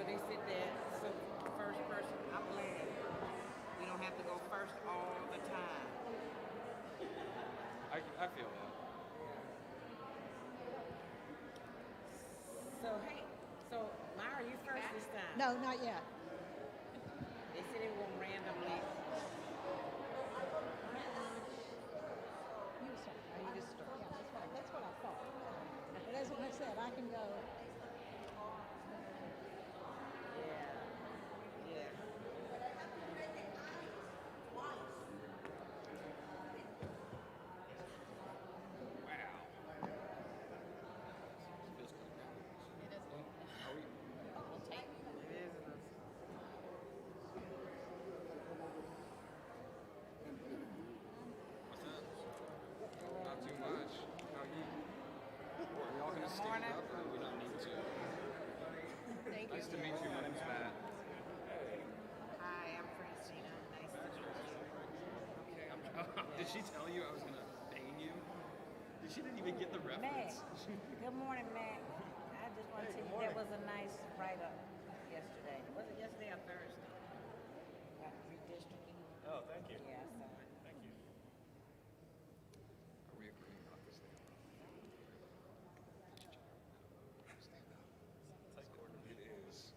So they said that so first person, I'm glad we don't have to go first all the time. I feel that. So hey, so Myra, you first this time. No, not yet. They said they won't randomly. You start. You just start. Yeah, that's what I thought. But as I said, I can go. Yeah. Yeah. Wow. Feels kind of bad. It doesn't. Are we? We'll take it. It is. What's up? Not too much. How are you? Are we all going to stand morning. up or do we not need to? Thank Nice you. to meet you. My name's Matt. Hi, I'm Francina. Nice to meet you. Okay. Did she tell you I was going to bang you? She didn't even get the Matt. reference. Good morning, Matt. I just want to tell you that was a nice write-up yesterday. Was it yesterday or Thursday? About redistricting. Oh, thank you. Yeah, I saw it. Thank you. Are we agreeing about this thing? Stand up. Tight quarter. It is.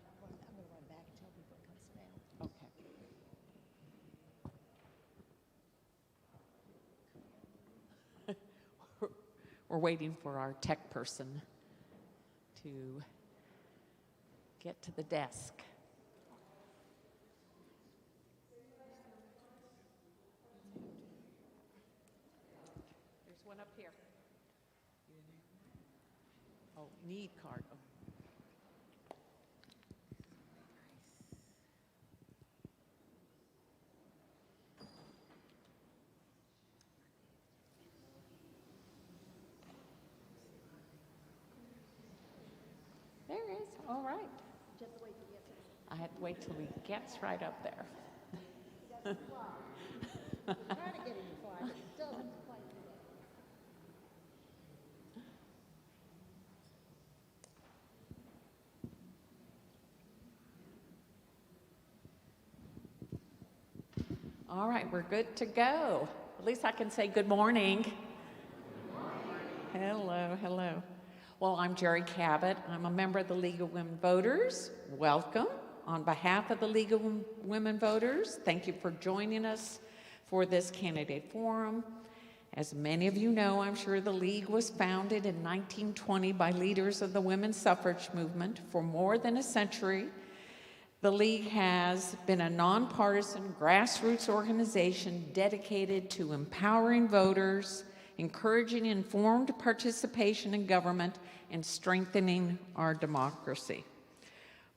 I'm going to run back and tell people it comes down. Okay. We're waiting for our tech person to get to the desk. There's one up here. Oh, need card. Oh. There it is. All right. Just wait till you get there. I had to wait till he gets right up there. Try to get him to fly, but it doesn't quite do that. All right, we're good to go. At least I can say good morning. Hello, hello. Well, I'm Jerry Cabot. I'm a member of the League of Women Voters. Welcome. On behalf of the League of Women Voters, thank you for joining us for this candidate forum. As many of you know, I'm sure the League was founded in 1920 by leaders of the women's suffrage movement. For more than a century, the League has been a nonpartisan grassroots organization dedicated to empowering voters, encouraging informed participation in government, and strengthening our democracy.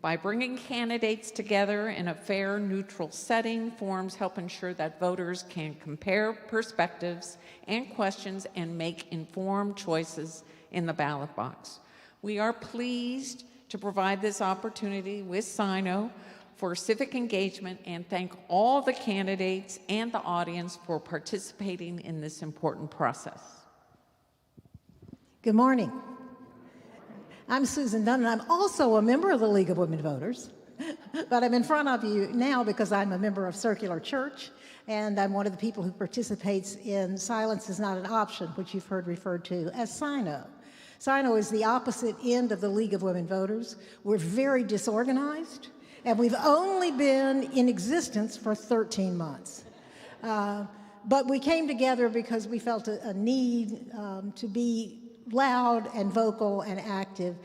By bringing candidates together in a fair, neutral setting, forums help ensure that voters can compare perspectives and questions and make informed choices in the ballot box. We are pleased to provide this opportunity with SINO for civic engagement and thank all the candidates and the audience for participating in this important process. Good morning. I'm Susan Dunn, and I'm also a member of the League of Women Voters. But I'm in front of you now because I'm a member of Circular Church, and I'm one of the people who participates in Silence is Not an Option, which you've heard referred to as SINO. SINO is the opposite end of the League of Women Voters. We're very disorganized, and we've only been in existence for 13 months. But we came together because we felt a need to be loud and vocal and active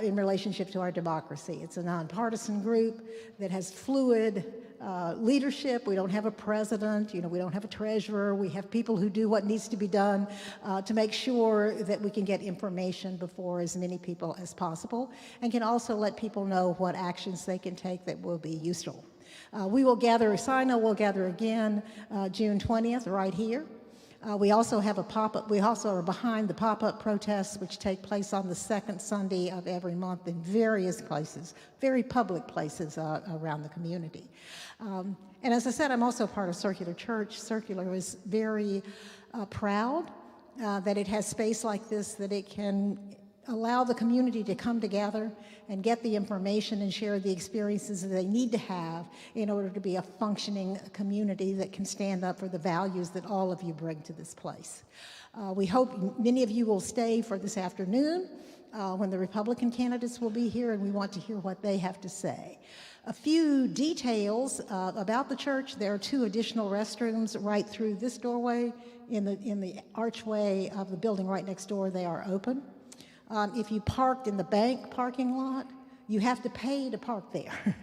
in relationship to our democracy. It's a nonpartisan group that has fluid leadership. We don't have a president, we don't have a treasurer. We have people who do what needs to be done to make sure that we can get information before as many people as possible, and can also let people know what actions they can take that will be useful. We will gather, SINO will gather again June 20th right here. We also have a pop-up. We also are behind the pop-up protests, which take place on the second Sunday of every month in various places, very public places around the community. And as I said, I'm also part of Circular Church. Circular is very proud that it has space like this, that it can allow the community to come together and get the information and share the experiences that they need to have in order to be a functioning community that can stand up for the values that all of you bring to this place. We hope many of you will stay for this afternoon when the Republican candidates will be here, and we want to hear what they have to say. A few details about the church. There are 2 additional restrooms right through this doorway. In the archway of the building right next door, they are open. If you parked in the bank parking lot, you have to pay to park there.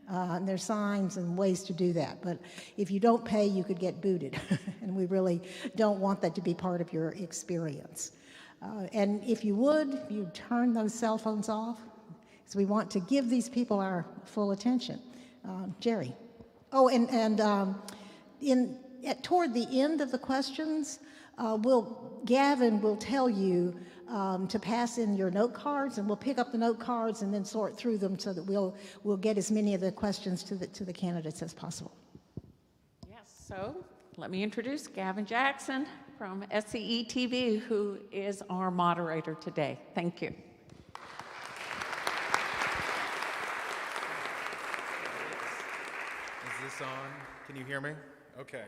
And there's signs and ways to do that. But if you don't pay, you could get booted. And we really don't want that to be part of your experience. And if you'd turn those cell phones off, because we want to give these people our full attention. Jerry. Oh, toward the end of the questions, Gavin will tell you to pass in your note cards, and we'll pick up the note cards and then sort through them so that we'll get as many of the questions to the candidates as possible. Yes, so let me introduce Gavin Jackson from SCE TV, who is our moderator today. Thank you. Is this on? Can you hear me? Okay.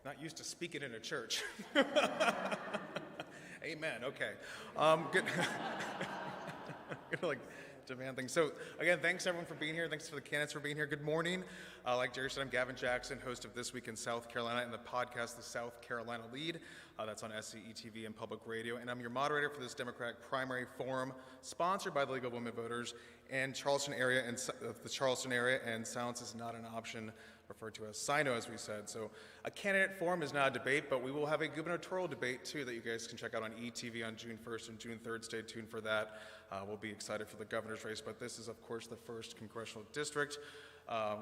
Not used to speaking in a church. Amen. Okay. Good. Gonna like demand things. So again, thanks everyone for being here. Thanks for the candidates for being here. Good morning. Like Jerry said, I'm Gavin Jackson, host of This Week in South Carolina and the podcast, The South Carolina Lead. That's on SCE TV and public radio. And I'm your moderator for this Democratic primary forum, sponsored by the League of Women Voters and Charleston area and the Charleston area. And silence is not an option, referred to as SINO, as we said. So a candidate forum is not a debate, but we will have a gubernatorial debate too that you guys can check out on ETV on June 1st and June 3rd. Stay tuned for that. We'll be excited for the governor's race, but this is of course the 1st congressional district.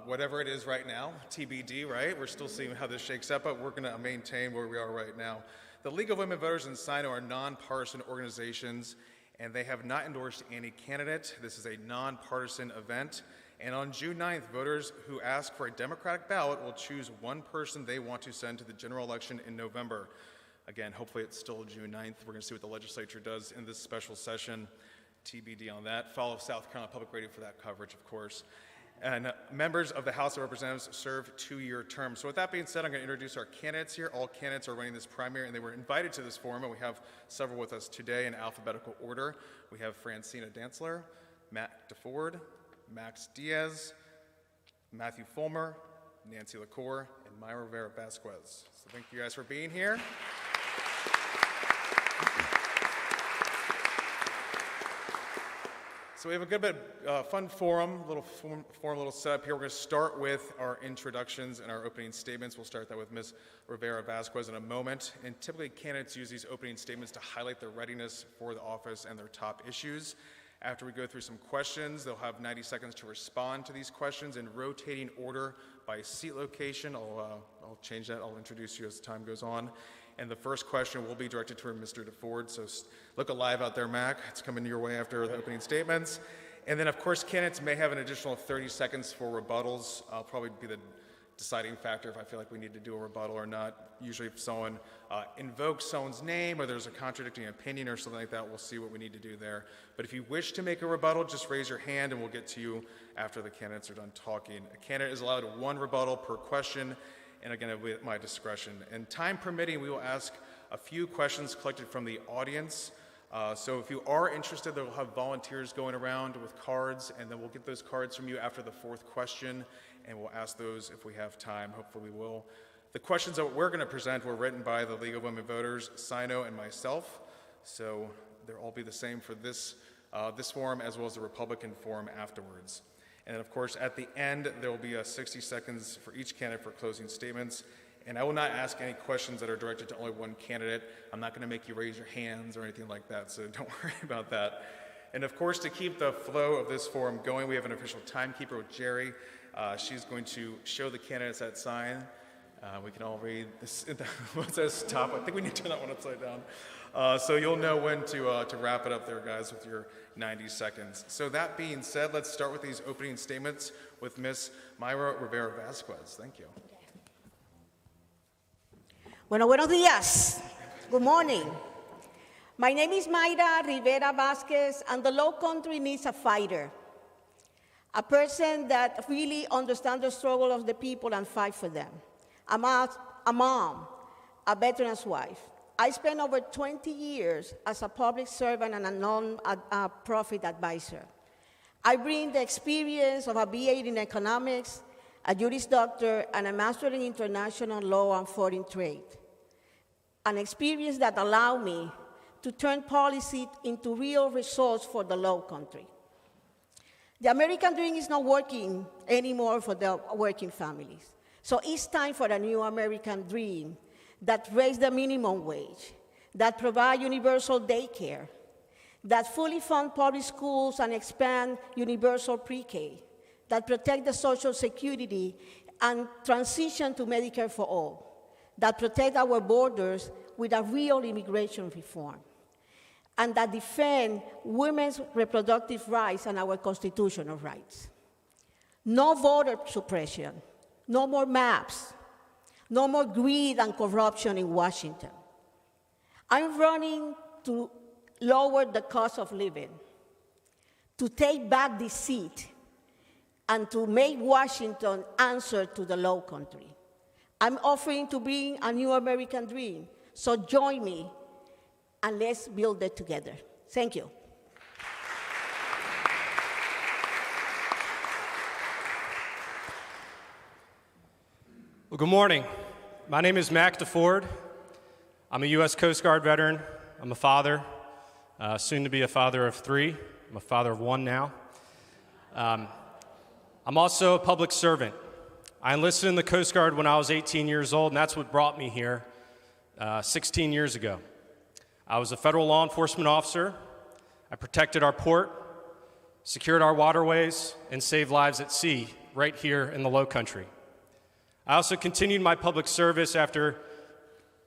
Whatever it is right now, TBD, right? We're still seeing how this shakes out, but we're gonna maintain where we are right now. The League of Women Voters and SINO are nonpartisan organizations, and they have not endorsed any candidate. This is a nonpartisan event. And on June 9th, voters who ask for a Democratic ballot will choose one person they want to send to the general election in November. Again, hopefully it's still June 9th. We're going to see what the legislature does in this special session. TBD on that. Follow South Carolina Public Radio for that coverage, of course. And members of the House of Representatives serve 2-year terms. So with that being said, I'm going to introduce our candidates here. All candidates are running this primary, and they were invited to this forum, and we have several with us today in alphabetical order. We have Francina Dantzler, Matt DeFord, Max Diaz, Matthew Fulmer, Nancy LaCour, and Myra Rivera Vasquez. So thank you guys for being here. So we have a good bit fun forum, little setup here. We're going to start with our introductions and our opening statements. We'll start that with Ms. Rivera Vasquez in a moment. And typically candidates use these opening statements to highlight their readiness for the office and their top issues. After we go through some questions, they'll have 90 seconds to respond to these questions in rotating order by seat location. I'll change that. I'll introduce you as time goes on. And the first question will be directed toward Mr. DeFord, so look alive out there, Mac. It's coming your way after the opening statements. And then, of course, candidates may have an additional 30 seconds for rebuttals. I'll probably be the deciding factor if I feel like we need to do a rebuttal or not. Usually if someone invokes someone's name or there's a contradicting opinion or something like that, we'll see what we need to do there. But if you wish to make a rebuttal, just raise your hand and we'll get to you after the candidates are done talking. A candidate is allowed 1 rebuttal per question, and again, it'll be at my discretion. And time permitting, we will ask a few questions collected from the audience. So if you are interested, we'll have volunteers going around with cards, and then we'll get those cards from you after the 4th question, and we'll ask those if we have time. Hopefully we will. The questions that we're going to present were written by the League of Women Voters, SINO, and myself. So they'll all be the same for this forum as well as the Republican forum afterwards. And then, of course, at the end, there will be 60 seconds for each candidate for closing statements. And I will not ask any questions that are directed to only one candidate. I'm not going to make you raise your hands or anything like that, so don't worry about that. And of course, to keep the flow of this forum going, we have an official timekeeper with Jerry. She's going to show the candidates that sign We can all read this. What's this top? I think we need to turn that one upside down. So you'll know when to wrap it up there, guys, with your 90 seconds. So that being said, let's start with these opening statements with Ms. Mayra Rivera Vasquez. Thank you. Bueno, buenos días. Good morning. My name is Mayra Rivera Vasquez, and the Low Country needs a fighter, a person that really understands the struggle of the people and fight for them. I'm a mom, a veteran's wife. I spent over 20 years as a public servant and a non-profit advisor. I bring the experience of a BA in economics, a Juris Doctor, and a Master in International Law and Foreign Trade. An experience that allowed me to turn policy into real results for the Low Country. The American dream is not working anymore for the working families. So it's time for a new American dream that raises the minimum wage, that provides universal daycare, that fully fund public schools and expand universal pre-K, that protect the Social Security and transition to Medicare for all, that protect our borders with a real immigration reform, and that defend women's reproductive rights and our constitutional rights. No voter suppression, no more maps, no more greed and corruption in Washington. I'm running to lower the cost of living, to take back the seat, and to make Washington answer to the Low Country. I'm offering to bring a new American dream, so join me and let's build it together. Thank you. Well, good morning. My name is Mac DeFord. I'm a U.S. Coast Guard veteran. I'm a father, soon to be a father of 3. I'm a father of 1 now. I'm also a public servant. I enlisted in the Coast Guard when I was 18 years old, and that's what brought me here 16 years ago. I was a federal law enforcement officer. I protected our port, secured our waterways, and saved lives at sea right here in the Low Country. I also continued my public service after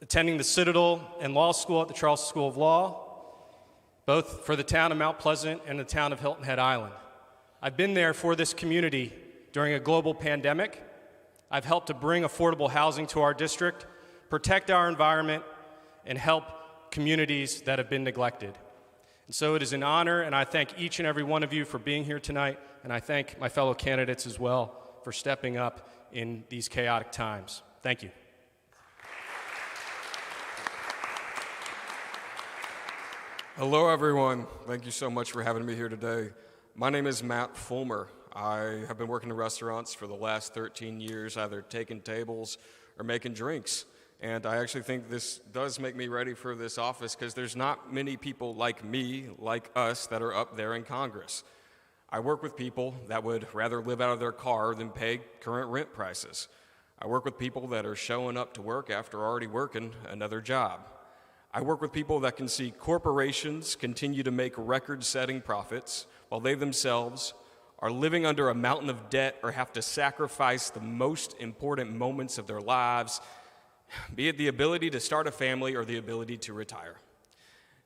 attending the Citadel and law school at the Charleston School of Law, both for the town of Mount Pleasant and the town of Hilton Head Island. I've been there for this community during a global pandemic. I've helped to bring affordable housing to our district, protect our environment, and help communities that have been neglected. And so it is an honor, and I thank each and every one of you for being here tonight, and I thank my fellow candidates as well for stepping up in these chaotic times. Thank you. Hello, everyone. Thank you so much for having me here today. My name is Matt Fulmer. I have been working in restaurants for the last 13 years, either taking tables or making drinks. And I actually think this does make me ready for this office because there's not many people like me, like us, that are up there in Congress. I work with people that would rather live out of their car than pay current rent prices. I work with people that are showing up to work after already working another job. I work with people that can see corporations continue to make record-setting profits while they themselves are living under a mountain of debt or have to sacrifice the most important moments of their lives, be it the ability to start a family or the ability to retire.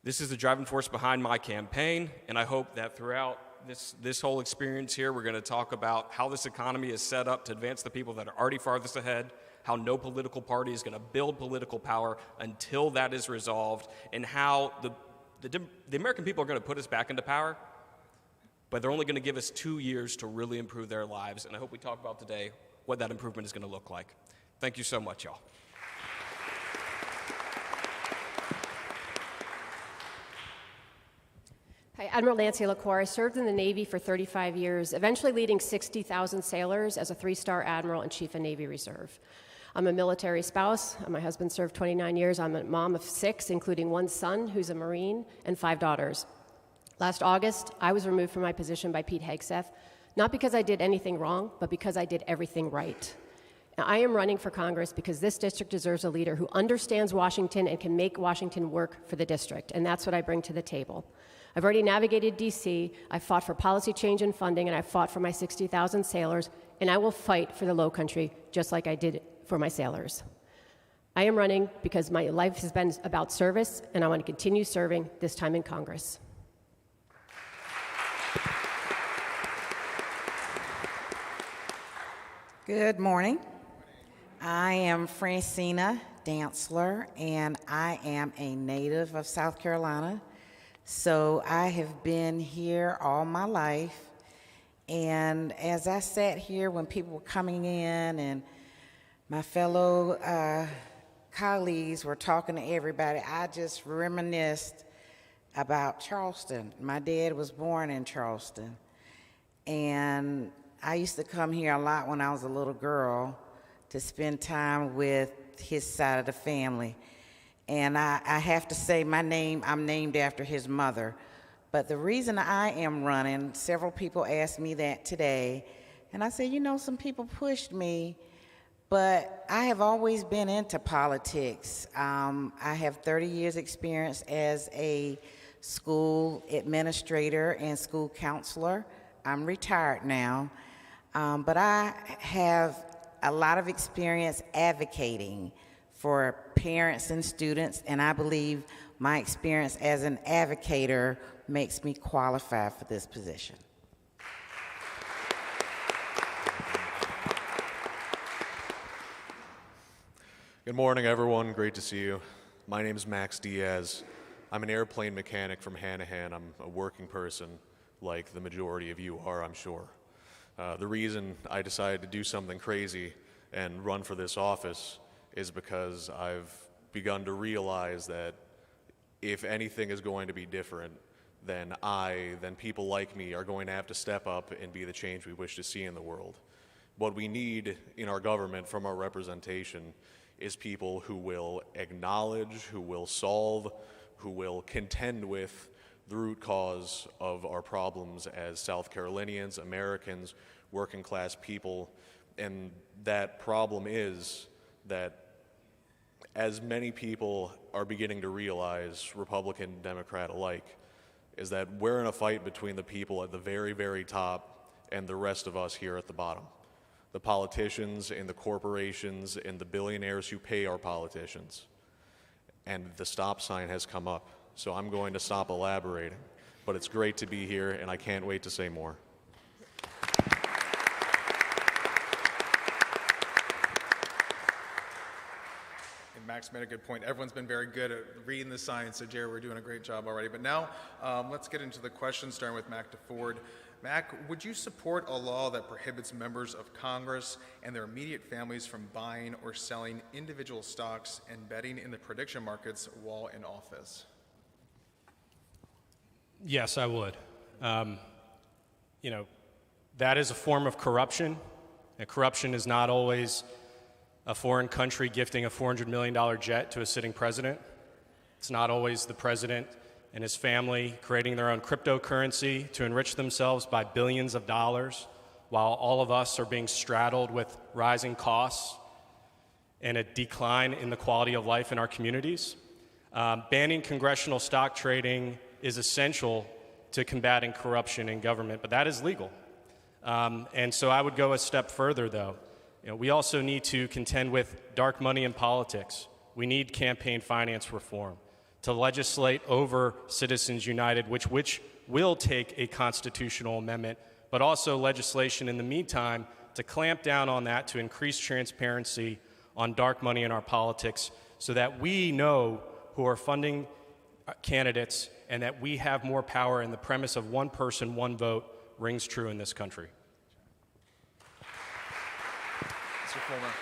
This is the driving force behind my campaign, and I hope that throughout this whole experience here, we're going to talk about how this economy is set up to advance the people that are already farthest ahead, how no political party is going to build political power until that is resolved, and how the American people are going to put us back into power, but they're only going to give us 2 years to really improve their lives. And I hope we talk about today what that improvement is going to look like. Thank you so much, y'all. Hi, Admiral Nancy LaCour. I served in the Navy for 35 years, eventually leading 60,000 sailors as a 3-star admiral and chief of Navy Reserve. I'm a military spouse. My husband served 29 years. I'm a mom of 6, including 1 son who's a Marine and 5 daughters. Last August, I was removed from my position by Pete Hegseth, not because I did anything wrong, but because I did everything right. Now, I am running for Congress because this district deserves a leader who understands Washington and can make Washington work for the district, and that's what I bring to the table. I've already navigated D.C., I've fought for policy change and funding, and I've fought for my 60,000 sailors, and I will fight for the Low Country just like I did for my sailors. I am running because my life has been about service, and I want to continue serving, this time in Congress. Good morning. I am Francina Dantzler, and I am a native of South Carolina. So I have been here all my life. And as I sat here when people were coming in and my fellow colleagues were talking to everybody, I just reminisced about Charleston. My dad was born in Charleston. And I used to come here a lot when I was a little girl to spend time with his side of the family. And I have to say I'm named after his mother. But the reason I am running, several people asked me that today, and I said, some people pushed me, but I have always been into politics. I have 30 years experience as a school administrator and school counselor. I'm retired now, but I have a lot of experience advocating for parents and students, and I believe my experience as an advocator makes me qualified for this position. Good morning, everyone. Great to see you. My name is Max Diaz. I'm an airplane mechanic from Hanahan. I'm a working person, like the majority of you are, I'm sure. The reason I decided to do something crazy and run for this office is because I've begun to realize that if anything is going to be different, then people like me are going to have to step up and be the change we wish to see in the world. What we need in our government from our representation is people who will acknowledge, who will solve, who will contend with the root cause of our problems as South Carolinians, Americans, working class people. And that problem is that as many people are beginning to realize, Republican, Democrat alike, is that we're in a fight between the people at the very, very top and the rest of us here at the bottom. The politicians and the corporations and the billionaires who pay our politicians. And the stop sign has come up. So I'm going to stop elaborating. But it's great to be here, and I can't wait to say more. Max made a good point. Everyone's been very good at reading the signs, so Jerry, we're doing a great job already. But now, let's get into the questions, starting with Mac DeFord. Mac, would you support a law that prohibits members of Congress and their immediate families from buying or selling individual stocks and betting in the prediction markets while in office? Yes, I would. That is a form of corruption, and corruption is not always a foreign country gifting a $400 million jet to a sitting president. It's not always the president and his family creating their own cryptocurrency to enrich themselves by billions of dollars, while all of us are being straddled with rising costs and a decline in the quality of life in our communities. Banning congressional stock trading is essential to combating corruption in government, but that is legal. And so I would go a step further, though. We also need to contend with dark money in politics. We need campaign finance reform to legislate over Citizens United, which will take a constitutional amendment, but also legislation in the meantime to clamp down on that, to increase transparency on dark money in our politics so that we know who are funding candidates and that we have more power, and the premise of one person, one vote rings true in this country. Mr. Fulmer.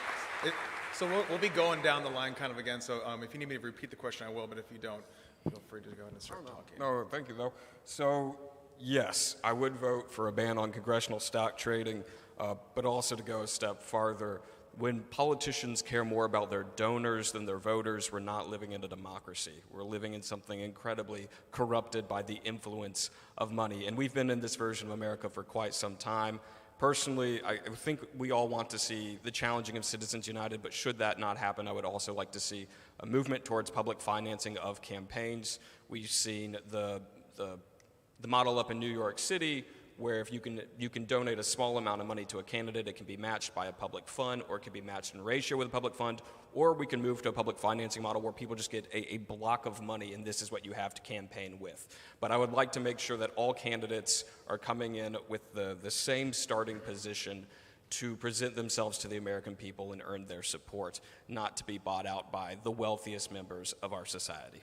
So we'll be going down the line kind of again, so if you need me to repeat the question, I will, but if you don't, feel free to go ahead and start talking. No, thank you, though. So, yes, I would vote for a ban on congressional stock trading, but also to go a step farther. When politicians care more about their donors than their voters, we're not living in a democracy. We're living in something incredibly corrupted by the influence of money. And we've been in this version of America for quite some time. Personally, I think we all want to see the challenging of Citizens United, but should that not happen, I would also like to see a movement towards public financing of campaigns. We've seen the model up in New York City where if you can donate a small amount of money to a candidate, it can be matched by a public fund, or it can be matched in ratio with a public fund, or we can move to a public financing model where people just get a block of money, and this is what you have to campaign with. But I would like to make sure that all candidates are coming in with the same starting position to present themselves to the American people and earn their support, not to be bought out by the wealthiest members of our society.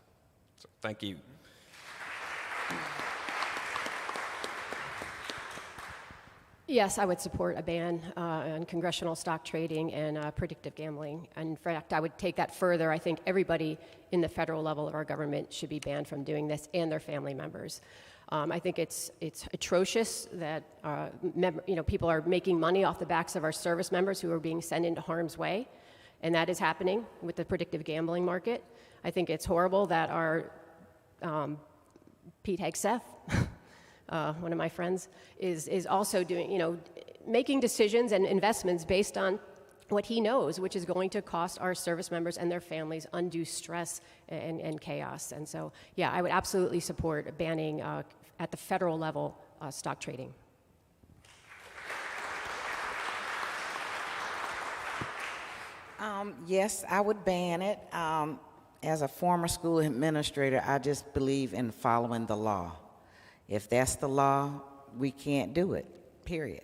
So, thank you. Yes, I would support a ban on congressional stock trading and predictive gambling. In fact, I would take that further. I think everybody in the federal level of our government should be banned from doing this, and their family members. I think it's atrocious that people are making money off the backs of our service members who are being sent into harm's way, and that is happening with the predictive gambling market. I think it's horrible that our Pete Hegseth, one of my friends, is also doing, making decisions and investments based on what he knows, which is going to cost our service members and their families undue stress and chaos. And so, yeah, I would absolutely support banning at the federal level stock trading. Yes, I would ban it. As a former school administrator, I just believe in following the law. If that's the law, we can't do it, period.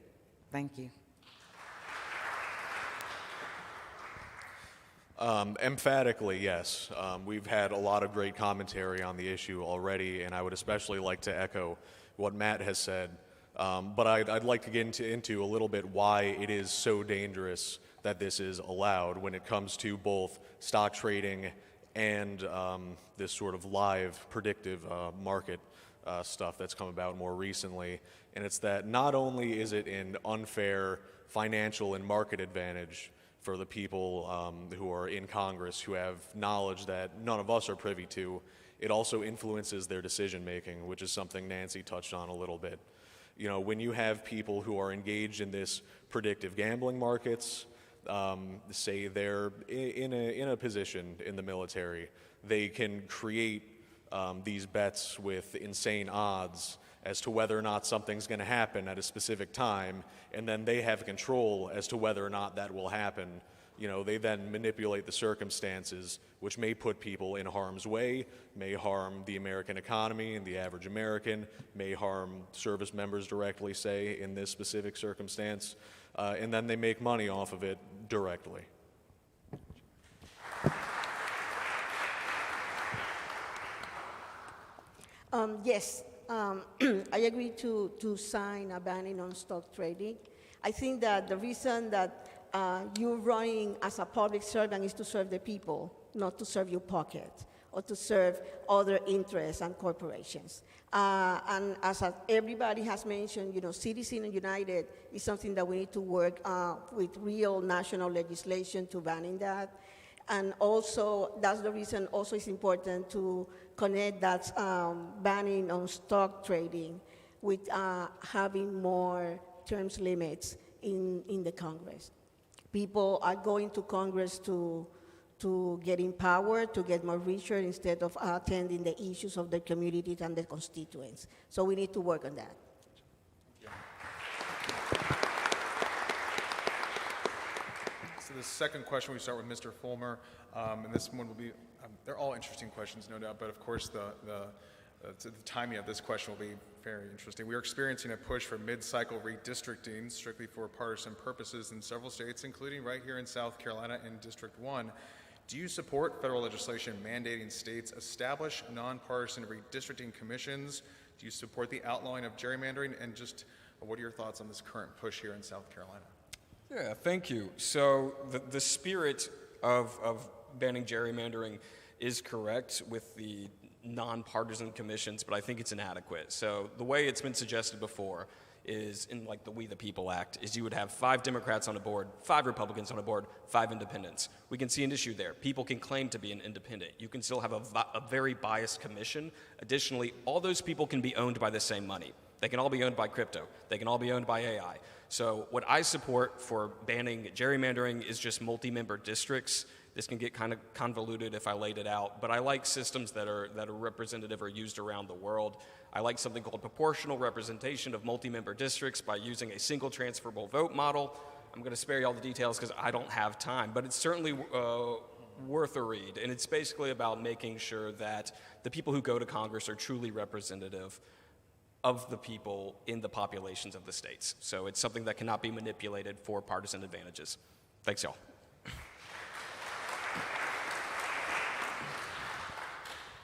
Thank you. Emphatically, yes. We've had a lot of great commentary on the issue already, and I would especially like to echo what Matt has said. But I'd like to get into a little bit why it is so dangerous that this is allowed when it comes to both stock trading and this sort of live predictive market stuff that's come about more recently. And it's that not only is it an unfair financial and market advantage for the people who are in Congress who have knowledge that none of us are privy to, it also influences their decision making, which is something Nancy touched on a little bit. When you have people who are engaged in this predictive gambling markets, say they're in a position in the military, they can create these bets with insane odds as to whether or not something's going to happen at a specific time, and then they have control as to whether or not that will happen. They then manipulate the circumstances, which may put people in harm's way, may harm the American economy and the average American, may harm service members directly, say, in this specific circumstance, and then they make money off of it directly. Yes, I agree to sign a banning on stock trading. I think that the reason that you're running as a public servant is to serve the people, not to serve your pocket or to serve other interests and corporations. And as everybody has mentioned, Citizens United is something that we need to work with real national legislation to banning that. And also, that's the reason also it's important to connect that banning on stock trading with having more terms limits in the Congress. People are going to Congress to get empowered, to get more richer instead of attending the issues of their communities and their constituents. So we need to work on that. So the second question, we start with Mr. Fulmer, and this one will be, they're all interesting questions, no doubt, but of course the timing of this question will be very interesting. We are experiencing a push for mid-cycle redistricting strictly for partisan purposes in several states, including right here in South Carolina in District 1. Do you support federal legislation mandating states establish nonpartisan redistricting commissions? Do you support the outlawing of gerrymandering? And just what are your thoughts on this current push here in South Carolina? Yeah, thank you. So the spirit of banning gerrymandering is correct with the nonpartisan commissions, but I think it's inadequate. So the way it's been suggested before is in like the We the People Act is you would have 5 Democrats on a board, 5 Republicans on a board, 5 independents. We can see an issue there. People can claim to be an independent. You can still have a very biased commission. Additionally, all those people can be owned by the same money. They can all be owned by crypto. They can all be owned by AI. So what I support for banning gerrymandering is just multi-member districts. This can get kind of convoluted if I laid it out, but I like systems that are representative or used around the world. I like something called proportional representation of multi-member districts by using a single transferable vote model. I'm going to spare you all the details because I don't have time, but it's certainly worth a read. And it's basically about making sure that the people who go to Congress are truly representative of the people in the populations of the states. So it's something that cannot be manipulated for partisan advantages. Thanks, y'all.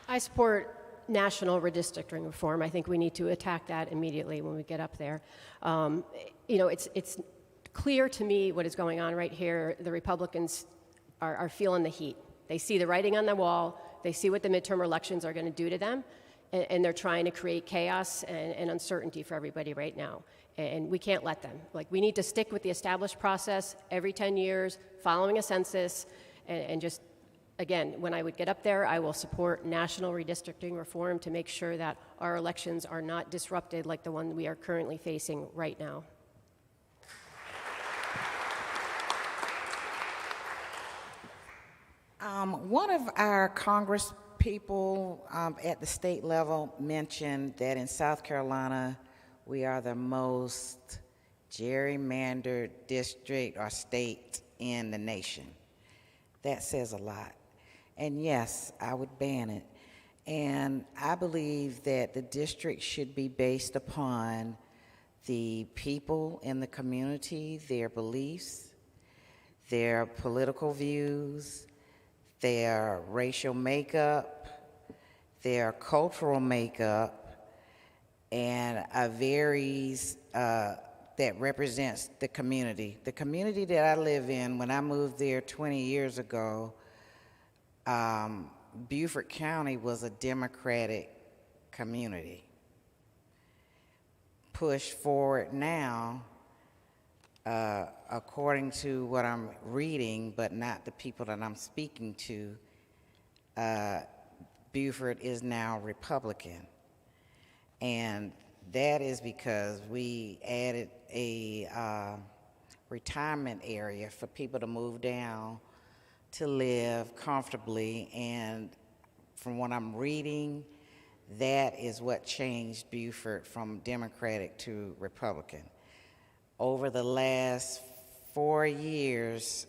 I support national redistricting reform. I think we need to attack that immediately when we get up there. It's clear to me what is going on right here. The Republicans are feeling the heat. They see the writing on the wall. They see what the midterm elections are going to do to them, and they're trying to create chaos and uncertainty for everybody right now. And we can't let them. We need to stick with the established process every 10 years, following a census, and just, again, when I would get up there, I will support national redistricting reform to make sure that our elections are not disrupted like the one we are currently facing right now. One of our Congress people at the state level mentioned that in South Carolina, we are the most gerrymandered district or state in the nation. That says a lot. And yes, I would ban it. And I believe that the district should be based upon the people in the community, their beliefs, their political views, their racial makeup, their cultural makeup, and varies that represents the community. The community that I live in, when I moved there 20 years ago, Beaufort County was a Democratic community. Push forward now, according to what I'm reading, but not the people that I'm speaking to, Beaufort is now Republican. And that is because we added a retirement area for people to move down to live comfortably, and from what I'm reading, that is what changed Beaufort from Democratic to Republican. Over the last 4 years,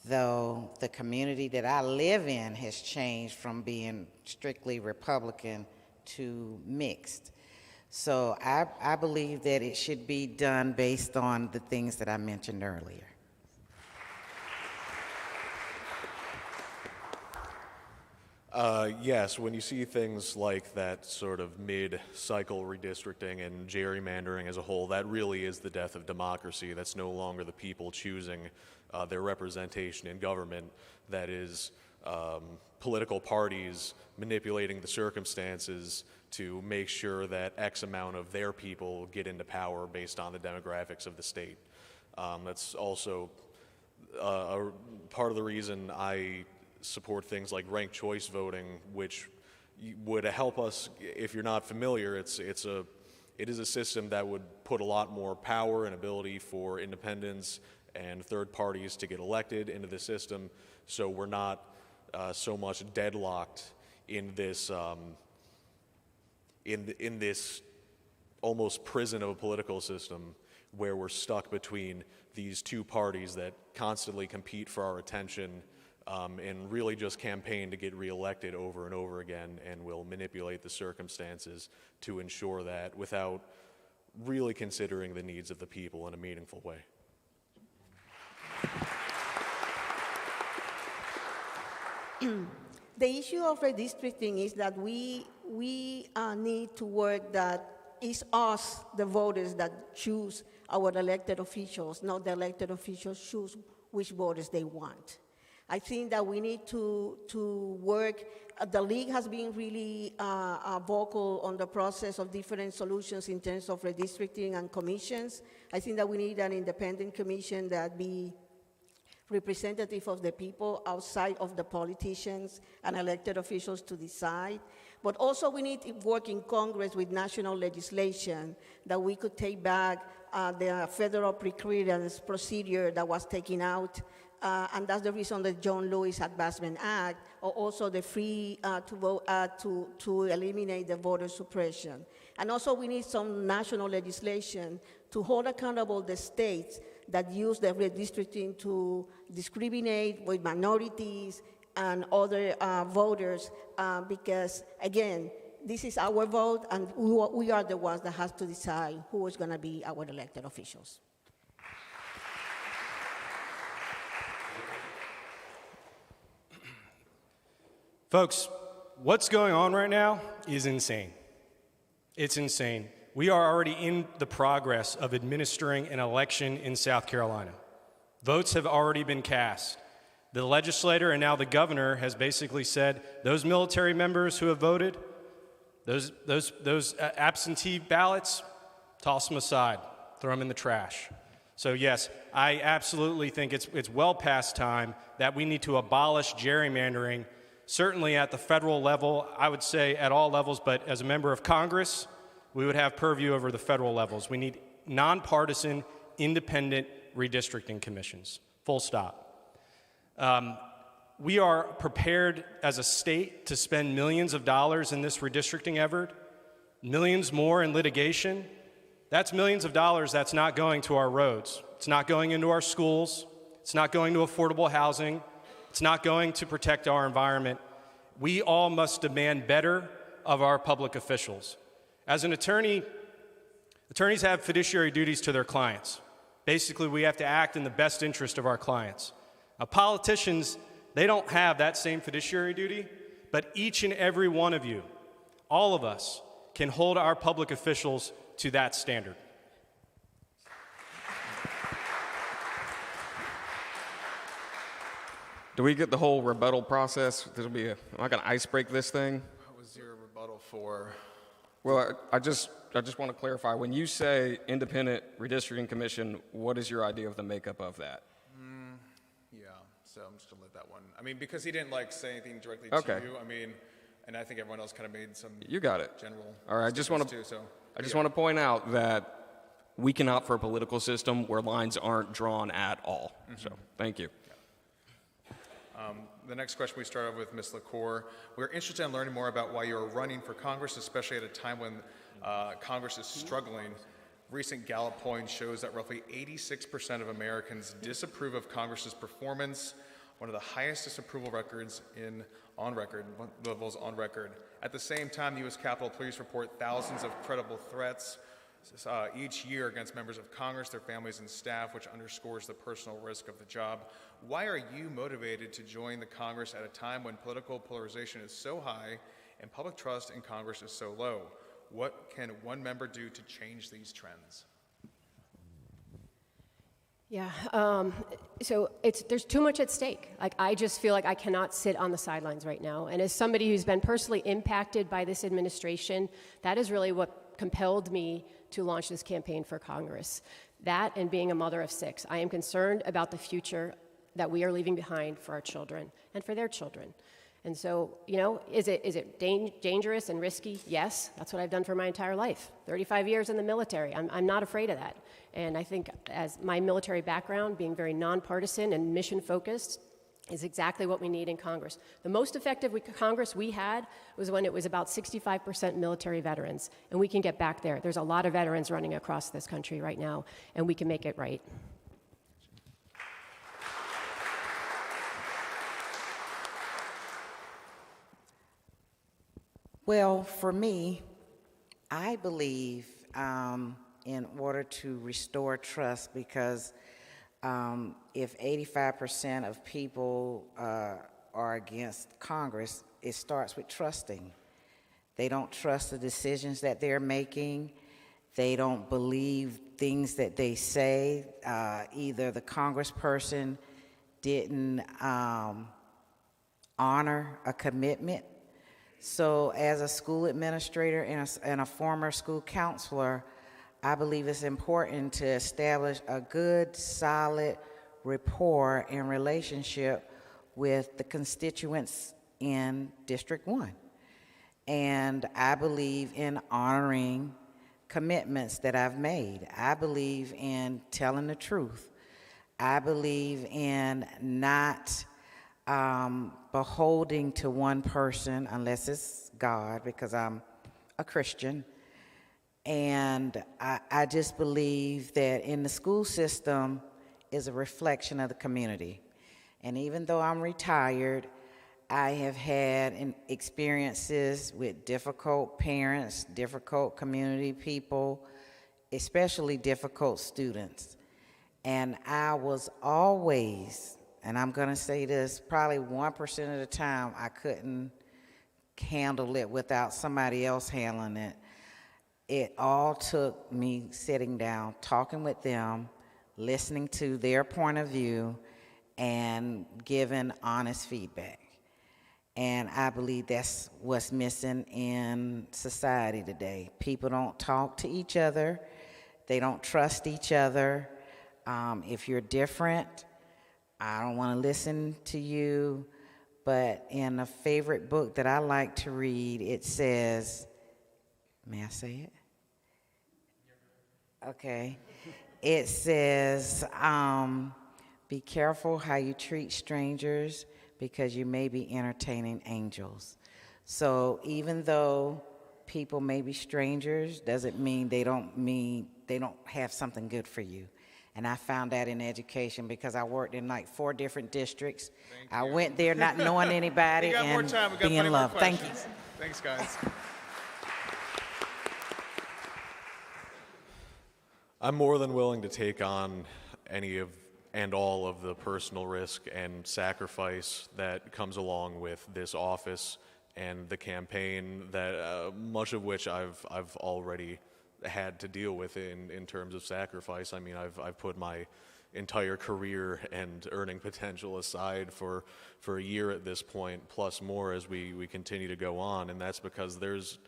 though, the community that I live in has changed from being strictly Republican to mixed. So I believe that it should be done based on the things that I mentioned earlier. Yes, when you see things like that sort of mid-cycle redistricting and gerrymandering as a whole, that really is the death of democracy. That's no longer the people choosing their representation in government. That is political parties manipulating the circumstances to make sure that X amount of their people get into power based on the demographics of the state. That's also a part of the reason I support things like ranked choice voting, which would help us. If you're not familiar, it is a system that would put a lot more power and ability for independents and third parties to get elected into the system, so we're not so much deadlocked in this in this almost prison of a political system where we're stuck between these two parties that constantly compete for our attention and really just campaign to get reelected over and over again, and will manipulate the circumstances to ensure that without really considering the needs of the people in a meaningful way. The issue of redistricting is that we need to work that it's us, the voters, that choose our elected officials, not the elected officials choose which voters they want. I think that we need to work. The league has been really vocal on the process of different solutions in terms of redistricting and commissions. I think that we need an independent commission that be representative of the people outside of the politicians and elected officials to decide. But also we need to work in Congress with national legislation that we could take back the federal preclearance procedure that was taken out and that's the reason the John Lewis Advancement Act, or also the free to vote to eliminate the voter suppression. And also we need some national legislation to hold accountable the states that use the redistricting to discriminate with minorities and other voters, because again, this is our vote, and we are the ones that have to decide who is going to be our elected officials. Folks, what's going on right now is insane. It's insane. We are already in the progress of administering an election in South Carolina. Votes have already been cast. The legislator and now the governor has basically said those military members who have voted, those absentee ballots, toss them aside, throw them in the trash. So yes, I absolutely think it's well past time that we need to abolish gerrymandering, certainly at the federal level, I would say at all levels, but as a member of Congress, we would have purview over the federal levels. We need nonpartisan, independent redistricting commissions, full stop. We are prepared as a state to spend millions of dollars in this redistricting effort, millions more in litigation. That's millions of dollars that's not going to our roads. It's not going into our schools. It's not going to affordable housing. It's not going to protect our environment. We all must demand better of our public officials. As an attorney, attorneys have fiduciary duties to their clients. Basically, we have to act in the best interest of our clients. Now, politicians, they don't have that same fiduciary duty, but each and every one of you, all of us, can hold our public officials to that standard. Do we get the whole rebuttal process? Am I going to ice break this thing? What was your rebuttal for? Well, I just want to clarify. When you say independent redistricting commission, what is your idea of the makeup of that? Yeah, so I'm just gonna let that one. I mean, because he didn't say anything directly Okay. to you. I mean, and I think everyone else kind of made some. You got it. General. All right. I just want statements to. too, so. Want to point out that we can opt for a political system where lines aren't drawn at all. So, thank you. The next question we start off with Ms. LaCour. We're interested in learning more about why you're running for Congress, especially at a time when Congress is struggling. Recent Gallup polling shows that roughly 86% of Americans disapprove of Congress's performance, one of the highest disapproval levels on record. At the same time, the U.S. Capitol Police report thousands of credible threats each year against members of Congress, their families, and staff, which underscores the personal risk of the job. Why are you motivated to join the Congress at a time when political polarization is so high and public trust in Congress is so low? What can one member do to change these trends? Yeah, so there's too much at stake. I just feel like I cannot sit on the sidelines right now. And as somebody who's been personally impacted by this administration, that is really what compelled me to launch this campaign for Congress. That and being a mother of 6. I am concerned about the future that we are leaving behind for our children and for their children. And so, is it dangerous and risky? Yes, that's what I've done for my entire life. 35 years in the military. I'm not afraid of that. And I think as my military background, being very nonpartisan and mission-focused, is exactly what we need in Congress. The most effective Congress we had was when it was about 65% military veterans, and we can get back there. There's a lot of veterans running across this country right now, and we can make it right. Well, for me, I believe in order to restore trust, because if 85% of people are against Congress, it starts with trusting. They don't trust the decisions that they're making. They don't believe things that they say. Either the congressperson didn't honor a commitment. So as a school administrator and a former school counselor, I believe it's important to establish a good, solid rapport and relationship with the constituents in District 1. And I believe in honoring commitments that I've made. I believe in telling the truth. I believe in not beholding to one person unless it's God, because I'm a Christian. And I just believe that in the school system is a reflection of the community. And even though I'm retired, I have had experiences with difficult parents, difficult community people, especially difficult students. And I was always, and I'm going to say this, probably 1% of the time I couldn't handle it without somebody else handling it. It all took me sitting down, talking with them, listening to their point of view, and giving honest feedback. And I believe that's what's missing in society today. People don't talk to each other. They don't trust each other. If you're different, I don't want to listen to you. But in a favorite book that I like to read, it says, may I say it? Okay. It says, be careful how you treat strangers because you may be entertaining angels. So even though people may be strangers, doesn't mean they don't have something good for you. And I found that in education because I worked in like 4 different districts. I went there not knowing anybody and being loved. Thank you. Thanks, guys. I'm more than willing to take on any of and all of the personal risk and sacrifice that comes along with this office and the campaign, that much of which I've already had to deal with in terms of sacrifice. I mean, I've put my entire career and earning potential aside for a year at this point, plus more as we continue to go on, and that's because there's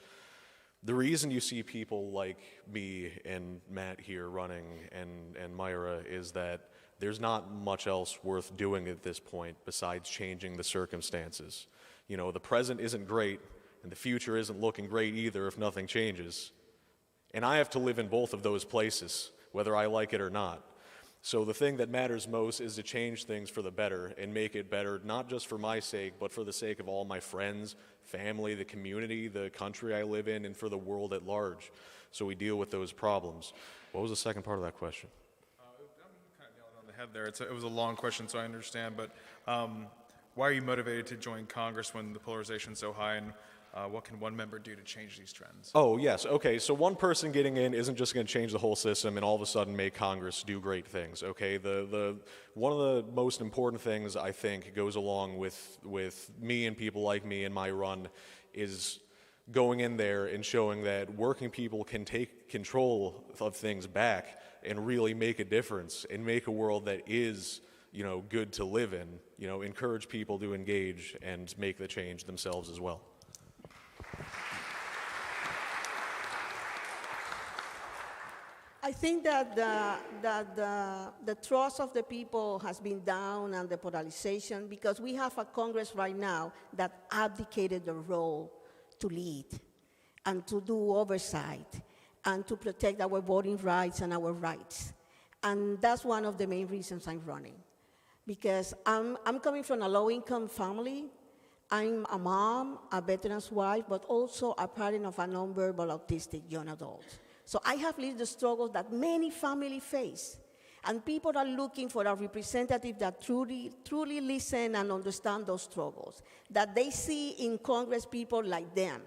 the reason you see people like me and Matt here running and Myra is that there's not much else worth doing at this point besides changing the circumstances. You know, the present isn't great, and the future isn't looking great either if nothing changes. And I have to live in both of those places, whether I like it or not. So the thing that matters most is to change things for the better and make it better, not just for my sake, but for the sake of all my friends, family, the community, the country I live in, and for the world at large. So we deal with those problems. What was the second part of that question? I'm kind of nailed it on the head there. It was a long question, so I understand. But why are you motivated to join Congress when the polarization is so high, and what can one member do to change these trends? Oh, yes. Okay, so one person getting in isn't just going to change the whole system and all of a sudden make Congress do great things, okay? One of the most important things I think goes along with me and people like me in my run is going in there and showing that working people can take control of things back and really make a difference and make a world that is, you know, good to live in, you know, encourage people to engage and make the change themselves as well. I think that the trust of the people has been down and the polarization because we have a Congress right now that abdicated the role to lead and to do oversight and to protect our voting rights and our rights. And that's one of the main reasons I'm running. Because I'm coming from a low-income family. I'm a mom, a veteran's wife, but also a parent of a nonverbal autistic young adult. So I have lived the struggles that many families face. And people are looking for a representative that truly listen and understand those struggles, that they see in Congress people like them,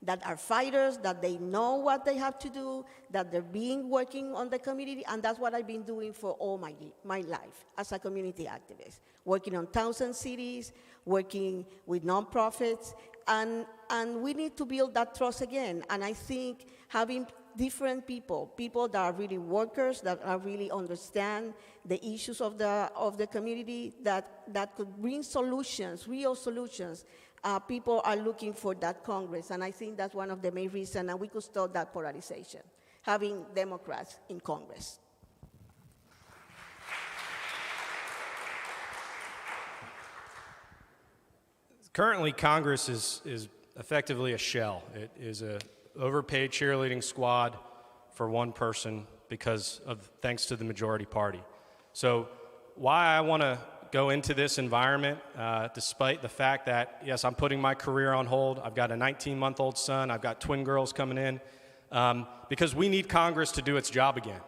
that are fighters, that they know what they have to do, that they're working on the community, and that's what I've been doing for all my life as a community activist, working on towns and cities, working with nonprofits, and we need to build that trust again. And I think having different people that are really workers, that are really understand the issues of the community, that could bring solutions, real solutions. People are looking for that Congress, and I think that's one of the main reasons, and we could stop that polarization, having Democrats in Congress. Currently, Congress is effectively a shell. It is a overpaid cheerleading squad for one person thanks to the majority party. So why I want to go into this environment, despite the fact that, yes, I'm putting my career on hold. I've got a 19-month-old son. I've got twin girls coming in. Because we need Congress to do its job again.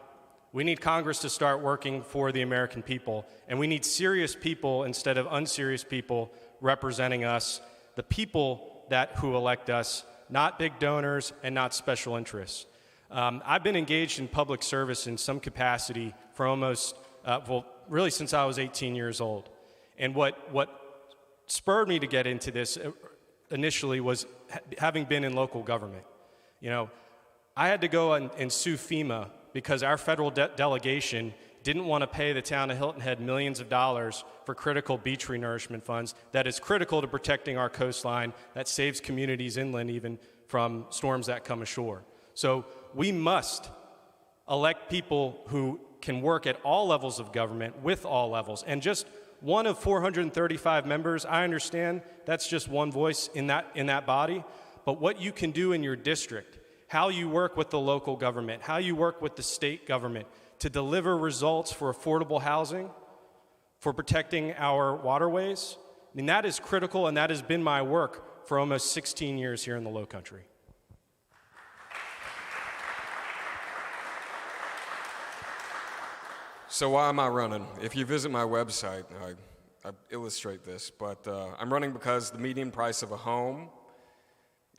We need Congress to start working for the American people, and we need serious people instead of unserious people representing us, the people who elect us, not big donors and not special interests. I've been engaged in public service in some capacity for almost, really since I was 18 years old. And what spurred me to get into this initially was having been in local government. You know, I had to go and sue FEMA because our federal delegation didn't want to pay the town of Hilton Head millions of dollars for critical beach renourishment funds that is critical to protecting our coastline, that saves communities inland even from storms that come ashore. So we must elect people who can work at all levels of government with all levels. And just one of 435 members, I understand that's just one voice in that body, but what you can do in your district, how you work with the local government, how you work with the state government to deliver results for affordable housing, for protecting our waterways. I mean, that is critical, and that has been my work for almost 16 years here in the Lowcountry. So why am I running? If you visit my website, I illustrate this, but I'm running because the median price of a home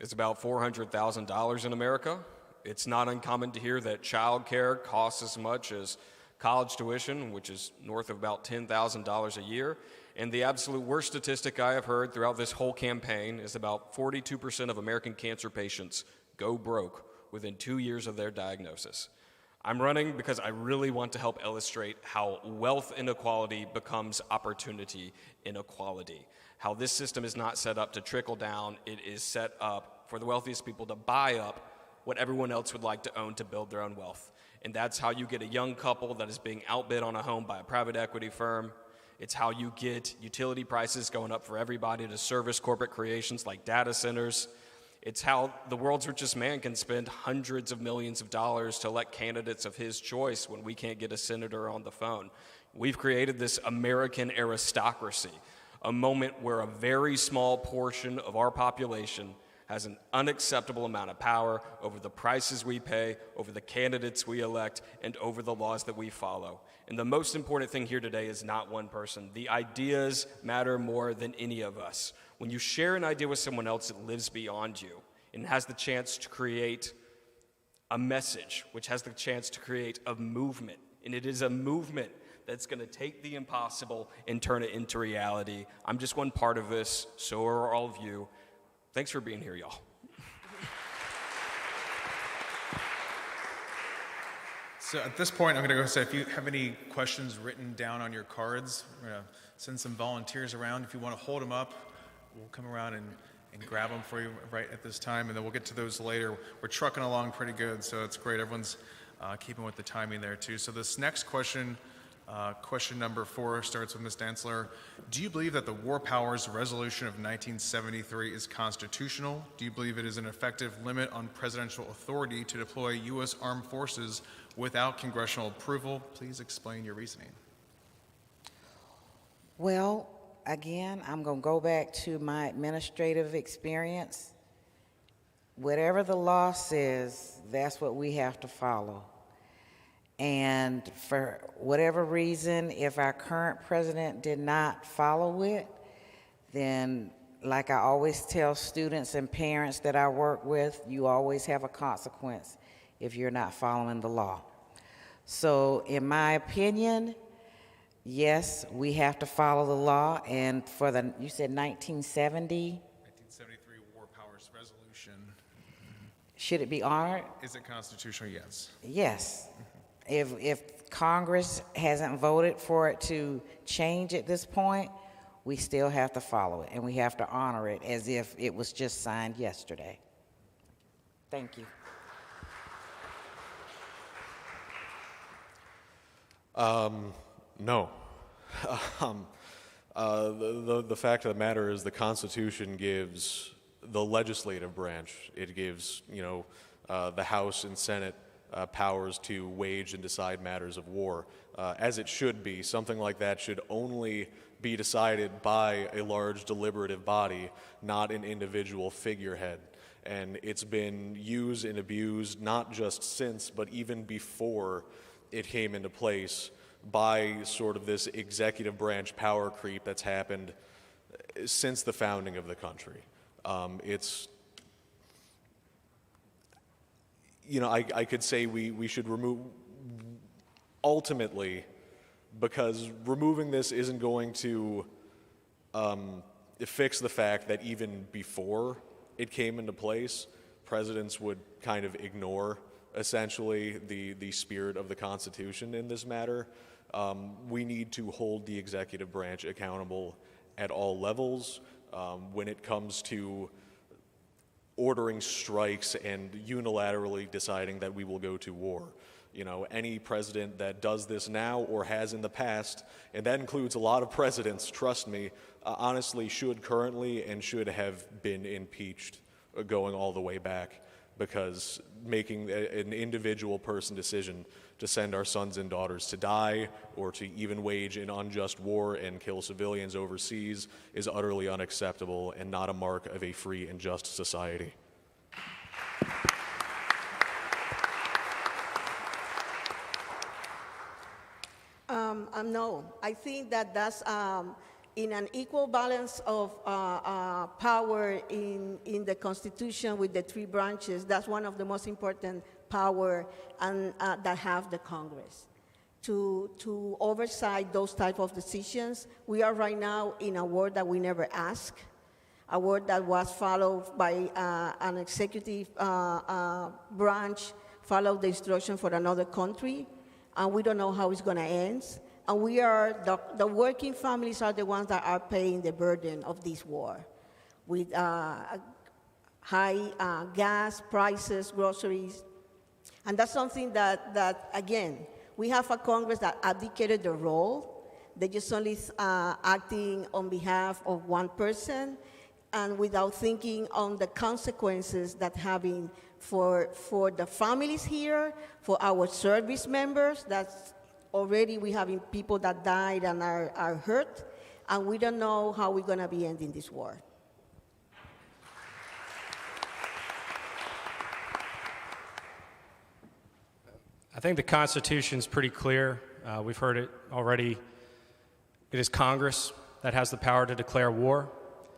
is about $400,000 in America. It's not uncommon to hear that childcare costs as much as college tuition, which is north of about $10,000 a year. And the absolute worst statistic I have heard throughout this whole campaign is about 42% of American cancer patients go broke within 2 years of their diagnosis. I'm running because I really want to help illustrate how wealth inequality becomes opportunity inequality. How this system is not set up to trickle down, it is set up for the wealthiest people to buy up what everyone else would like to own to build their own wealth. And that's how you get a young couple that is being outbid on a home by a private equity firm. It's how you get utility prices going up for everybody to service corporate creations like data centers. It's how the world's richest man can spend hundreds of millions of dollars to elect candidates of his choice when we can't get a senator on the phone. We've created this American aristocracy, a moment where a very small portion of our population has an unacceptable amount of power over the prices we pay, over the candidates we elect, and over the laws that we follow. And the most important thing here today is not one person. The ideas matter more than any of us. When you share an idea with someone else, it lives beyond you and has the chance to create a message, which has the chance to create a movement. And it is a movement that's going to take the impossible and turn it into reality. I'm just one part of this, so are all of you. Thanks for being here, y'all. So at this point, I'm going to go say if you have any questions written down on your cards, we're going to send some volunteers around. If you want to hold them up, we'll come around and grab them for you right at this time, and then we'll get to those later. We're trucking along pretty good, so it's great. Everyone's keeping with the timing there, too. So this next question, question number 4, starts with Ms. Dantzler. Do you believe that the War Powers Resolution of 1973 is constitutional? Do you believe it is an effective limit on presidential authority to deploy U.S. armed forces without congressional approval? Please explain your reasoning. Well, again, I'm going to go back to my administrative experience. Whatever the law says, that's what we have to follow. And for whatever reason, if our current president did not follow it, then like I always tell students and parents that I work with, you always have a consequence if you're not following the law. So in my opinion, yes, we have to follow the law. And for the, you said 1970? 1973 War Powers Resolution. Should it be honored? Is it constitutional? Yes. Yes. If Congress hasn't voted for it to change at this point, we still have to follow it, and we have to honor it as if it was just signed yesterday. Thank you. No. The fact of the matter is the Constitution gives the legislative branch, it gives, the House and Senate powers to wage and decide matters of war, as it should be. Something like that should only be decided by a large deliberative body, not an individual figurehead. And it's been used and abused not just since, but even before it came into place by sort of this executive branch power creep that's happened since the founding of the country. I could say we should remove, ultimately, because removing this isn't going to fix the fact that even before it came into place, presidents would kind of ignore, essentially, the spirit of the Constitution in this matter. We need to hold the executive branch accountable at all levels when it comes to ordering strikes and unilaterally deciding that we will go to war. Any president that does this now or has in the past, and that includes a lot of presidents, trust me, honestly should currently and should have been impeached going all the way back, because making an individual person decision to send our sons and daughters to die or to even wage an unjust war and kill civilians overseas is utterly unacceptable and not a mark of a free and just society. No, I think that that's in an equal balance of power in the Constitution with the three branches. That's one of the most important power that have the Congress to oversight those type of decisions. We are right now in a war that we never asked, a war that was followed by an executive branch, followed the instruction for another country, and we don't know how it's going to end. And we are, the working families are the ones that are paying the burden of this war with high gas prices, groceries. And that's something that, again, we have a Congress that abdicated the role. They're just only acting on behalf of one person and without thinking on the consequences that having for the families here, for our service members. That's already we having people that died and are hurt, and we don't know how we're going to be ending this war. I think the Constitution's pretty clear. We've heard it already. It is Congress that has the power to declare war.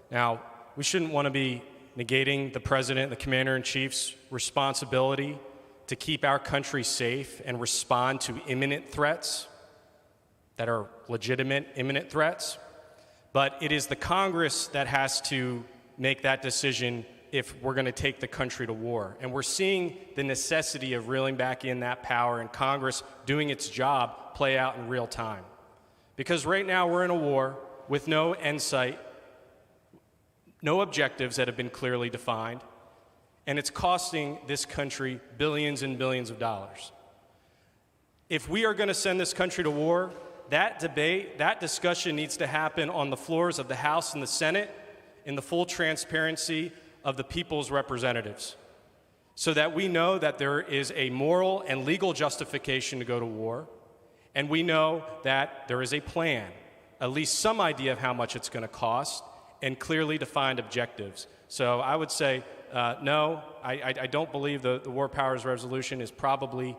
Now, we shouldn't want to be negating the president, the commander-in-chief's responsibility to keep our country safe and respond to imminent threats that are legitimate imminent threats. But it is the Congress that has to make that decision if we're going to take the country to war. And we're seeing the necessity of reeling back in that power and Congress doing its job play out in real time. Because right now we're in a war with no end sight, no objectives that have been clearly defined, and it's costing this country billions and billions of dollars. If we are going to send this country to war, that debate, that discussion needs to happen on the floors of the House and the Senate in the full transparency of the people's representatives, so that we know that there is a moral and legal justification to go to war, and we know that there is a plan, at least some idea of how much it's going to cost, and clearly defined objectives. So I would say, no, I don't believe the War Powers Resolution is probably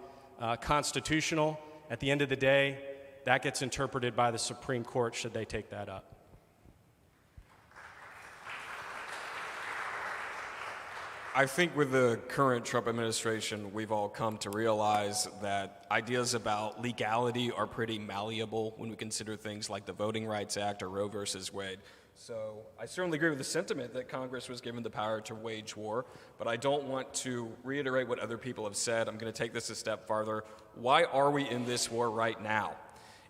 constitutional. At the end of the day, that gets interpreted by the Supreme Court should they take that up. I think with the current Trump administration, we've all come to realize that ideas about legality are pretty malleable when we consider things like the Voting Rights Act or Roe versus Wade. So I certainly agree with the sentiment that Congress was given the power to wage war, but I don't want to reiterate what other people have said. I'm going to take this a step farther. Why are we in this war right now?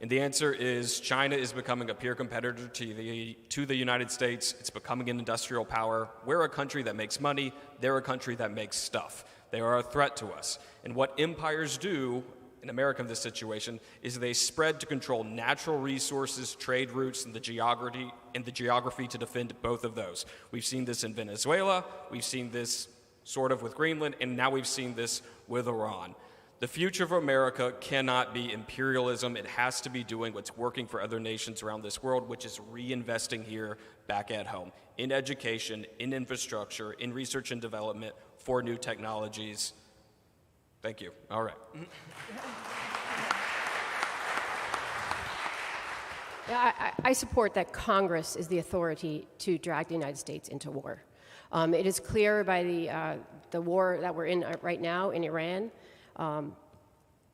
And the answer is China is becoming a peer competitor to the United States. It's becoming an industrial power. We're a country that makes money. They're a country that makes stuff. They are a threat to us. And what empires do in America in this situation is they spread to control natural resources, trade routes, and the geography to defend both of those. We've seen this in Venezuela. We've seen this sort of with Greenland, and now we've seen this with Iran. The future of America cannot be imperialism. It has to be doing what's working for other nations around this world, which is reinvesting here back at home in education, in infrastructure, in research and development for new technologies. Thank you. All right. Yeah, I support that Congress is the authority to drag the United States into war. It is clear by the war that we're in right now in Iran,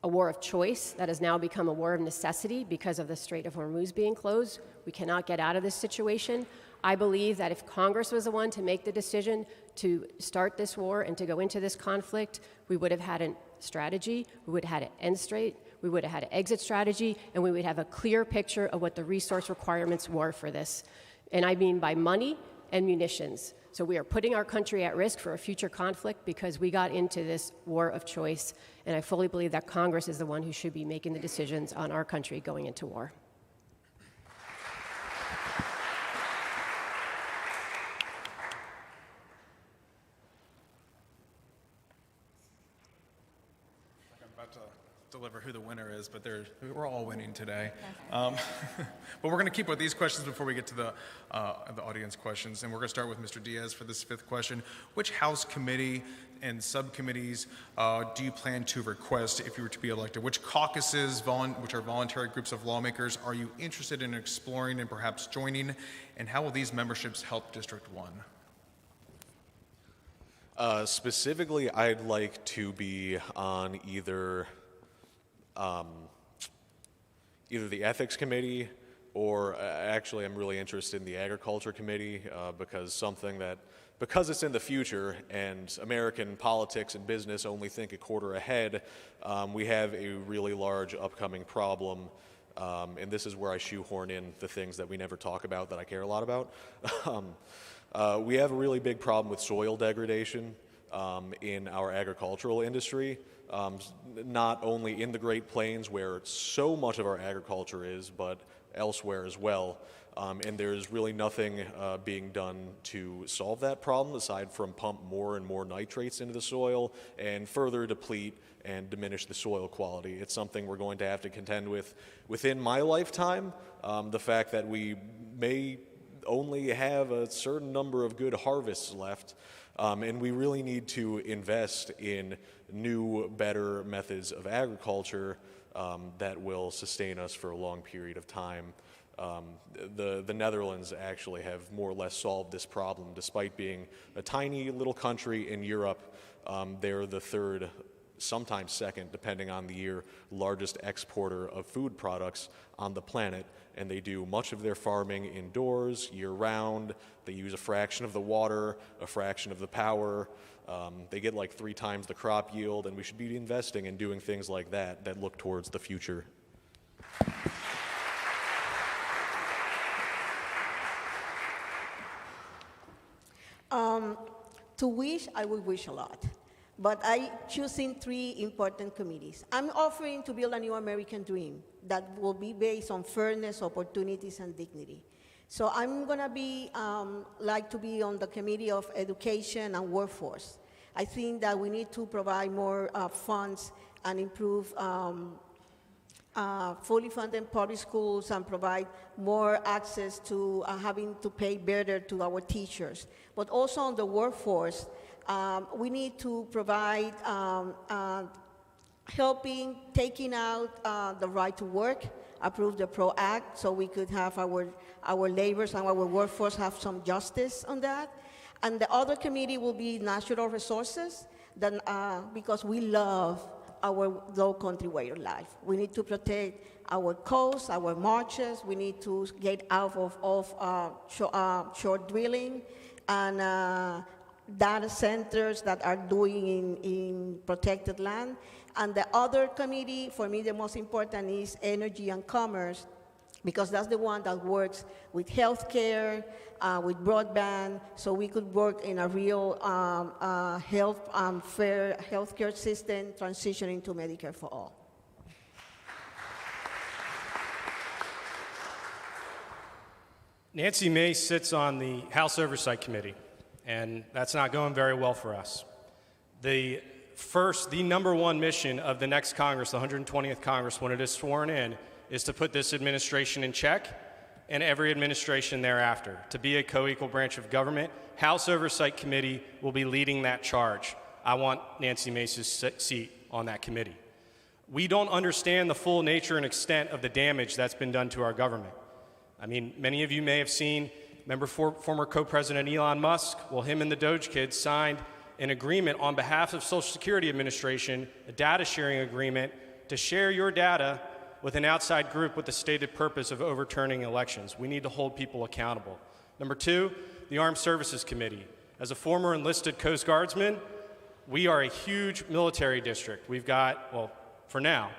a war of choice that has now become a war of necessity because of the Strait of Hormuz being closed. We cannot get out of this situation. I believe that if Congress was the one to make the decision to start this war and to go into this conflict, we would have had a strategy, we would have had an end state, we would have had an exit strategy, and we would have a clear picture of what the resource requirements were for this. And I mean by money and munitions. So we are putting our country at risk for a future conflict because we got into this war of choice, and I fully believe that Congress is the one who should be making the decisions on our country going into war. Deliver who the winner is, but we're all winning today. But we're going to keep with these questions before we get to the audience questions, and we're going to start with Mr. Diaz for this fifth question. Which House committee and subcommittees do you plan to request if you were to be elected? Which caucuses, which are voluntary groups of lawmakers, are you interested in exploring and perhaps joining, and how will these memberships help District 1? Specifically, I'd like to be on either the ethics committee or actually I'm really interested in the agriculture committee because it's in the future and American politics and business only think a quarter ahead, we have a really large upcoming problem, and this is where I shoehorn in the things that we never talk about that I care a lot about. We have a really big problem with soil degradation in our agricultural industry. Not only in the Great Plains where so much of our agriculture is, but elsewhere as well. And there's really nothing being done to solve that problem aside from pump more and more nitrates into the soil and further deplete and diminish the soil quality. It's something we're going to have to contend with within my lifetime. The fact that we may only have a certain number of good harvests left. And we really need to invest in new, better methods of agriculture that will sustain us for a long period of time. The Netherlands actually have more or less solved this problem. Despite being a tiny little country in Europe, they're the third, sometimes second, depending on the year, largest exporter of food products on the planet. And they do much of their farming indoors, year-round. They use a fraction of the water, a fraction of the power. They get like 3 times the crop yield, and we should be investing in doing things like that look towards the future. To wish, I would wish a lot. But I choosing 3 important committees. I'm offering to build a new American dream that will be based on fairness, opportunities, and dignity. So I'm going to be like to be on the Committee of Education and Workforce. I think that we need to provide more funds and improve fully funded public schools and provide more access to having to pay better to our teachers. But also on the workforce, we need to provide helping, taking out the right to work, approve the PRO Act so we could have our laborers and our workforce have some justice on that. And the other committee will be natural resources, then, because we love our low country way of life. We need to protect our coasts, our marshes. We need to get out of short drilling and data centers that are doing in protected land. And the other committee, for me, the most important is energy and commerce, because that's the one that works with healthcare, with broadband, so we could work in a real fair healthcare system, transitioning to Medicare for all. Nancy May sits on the House Oversight Committee, and that's not going very well for us. The first, the number one mission of the next Congress, the 120th Congress, when it is sworn in, is to put this administration in check and every administration thereafter, to be a co-equal branch of government. House Oversight Committee will be leading that charge. I want Nancy Mace's seat on that committee. We don't understand the full nature and extent of the damage that's been done to our government. I mean, many of you may have seen, remember former co-president Elon Musk? Well, him and the Doge kids signed an agreement on behalf of Social Security Administration, a data sharing agreement to share your data with an outside group with the stated purpose of overturning elections. We need to hold people accountable. Number two, the Armed Services Committee. As a former enlisted Coast Guardsman, we are a huge military district. We've got, well, for now,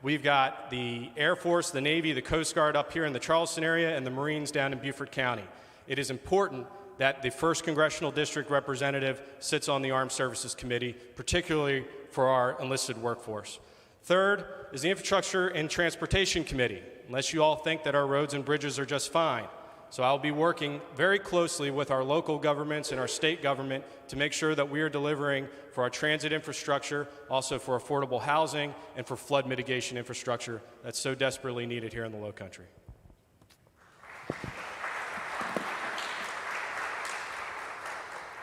we've got the Air Force, the Navy, the Coast Guard up here in the Charleston area, and the Marines down in Beaufort County. It is important that the 1st Congressional District representative sits on the Armed Services Committee, particularly for our enlisted workforce. Third is the Infrastructure and Transportation Committee, unless you all think that our roads and bridges are just fine. So I'll be working very closely with our local governments and our state government to make sure that we are delivering for our transit infrastructure, also for affordable housing, and for flood mitigation infrastructure that's so desperately needed here in the Lowcountry.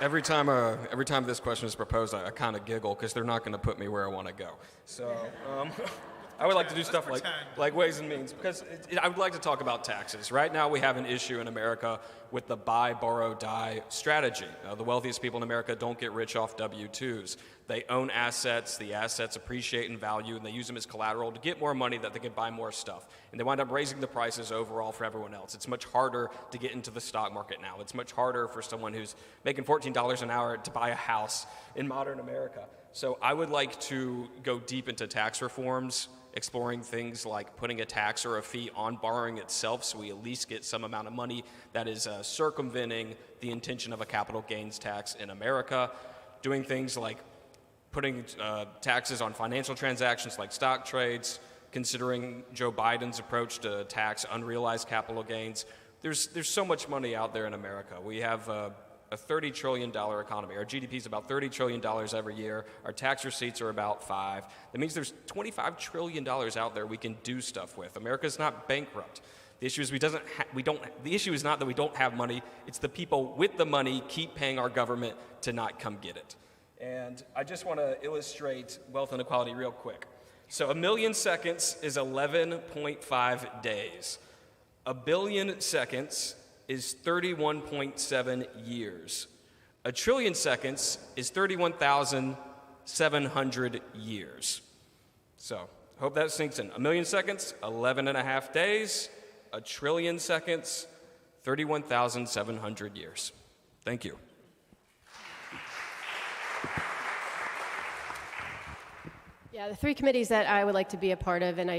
Every time this question is proposed, I kind of giggle because they're not going to put me where I want to go. So I would like to do stuff like Ways and Means, because I would like to talk about taxes. Right now we have an issue in America with the buy, borrow, die strategy. The wealthiest people in America don't get rich off W-2s. They own assets, the assets appreciate in value, and they use them as collateral to get more money that they can buy more stuff. And they wind up raising the prices overall for everyone else. It's much harder to get into the stock market now. It's much harder for someone who's making $14 an hour to buy a house in modern America. So I would like to go deep into tax reforms, exploring things like putting a tax or a fee on borrowing itself so we at least get some amount of money that is circumventing the intention of a capital gains tax in America, doing things like putting taxes on financial transactions like stock trades, considering Joe Biden's approach to tax unrealized capital gains. There's so much money out there in America. We have a $30 trillion economy. Our GDP is about $30 trillion every year. Our tax receipts are about $5. That means there's $25 trillion out there we can do stuff with. America's not bankrupt. The issue is the issue is not that we don't have money. It's the people with the money keep paying our government to not come get it. And I just want to illustrate wealth inequality real quick. So 1 million seconds is 11.5 days. 1 billion seconds is 31.7 years. 1 trillion seconds is 31,700 years. So, hope that sinks in. 1 million seconds, 11.5 days. 1 trillion seconds, 31,700 years. Thank you. Yeah, the 3 committees that I would like to be a part of, and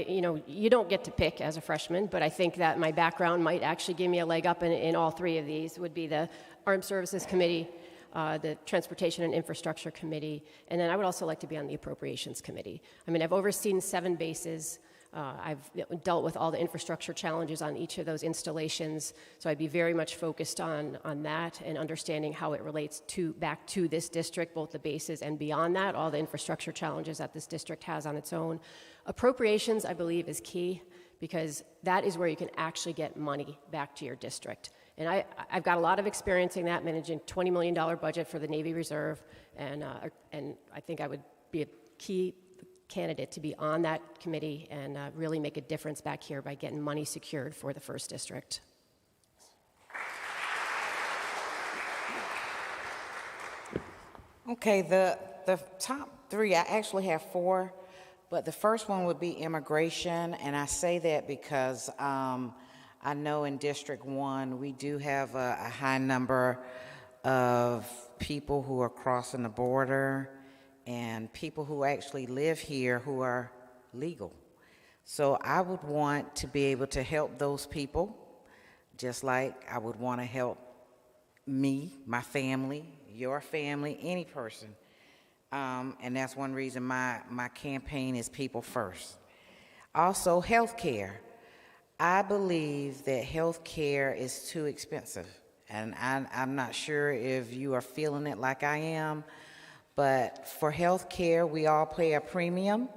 you don't get to pick as a freshman, but I think that my background might actually give me a leg up in all 3 of these, would be the Armed Services Committee, the Transportation and Infrastructure Committee, and then I would also like to be on the Appropriations Committee. I mean, I've overseen 7 bases. I've dealt with all the infrastructure challenges on each of those installations, so I'd be very much focused on that and understanding how it relates back to this district, both the bases and beyond that, all the infrastructure challenges that this district has on its own. Appropriations, I believe, is key, because that is where you can actually get money back to your district. And I've got a lot of experience in that, managing $20 million budget for the Navy Reserve, and I think I would be a key candidate to be on that committee and really make a difference back here by getting money secured for the 1st District. Okay, the top 3, I actually have 4, but the first one would be immigration, and I say that because I know in District 1 we do have a high number of people who are crossing the border and people who actually live here who are legal. So I would want to be able to help those people, just like I would want to help me, my family, your family, any person. And that's one reason my campaign is People First. Also, health care. I believe that health care is too expensive. And I'm not sure if you are feeling it like I am, But for health care, we all pay a premium,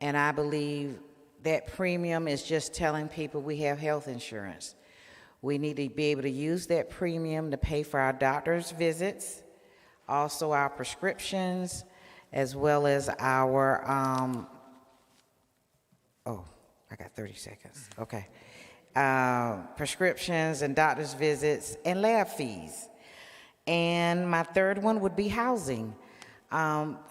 and I believe that premium is just telling people we have health insurance. We need to be able to use that premium to pay for our doctor's visits, also our prescriptions, as well as our, I got 30 seconds, okay. Prescriptions and doctor's visits and lab fees. And my third one would be housing.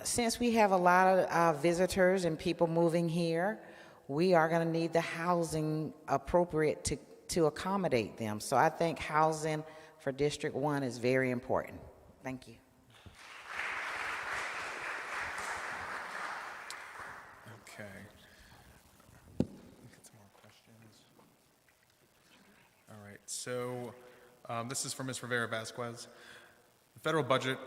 Since we have a lot of visitors and people moving here, we are going to need the housing appropriate to accommodate them. So I think housing for District 1 is very important. Thank you. Okay. Get some more questions. All right, so this is from Ms. Rivera Vasquez. The federal budget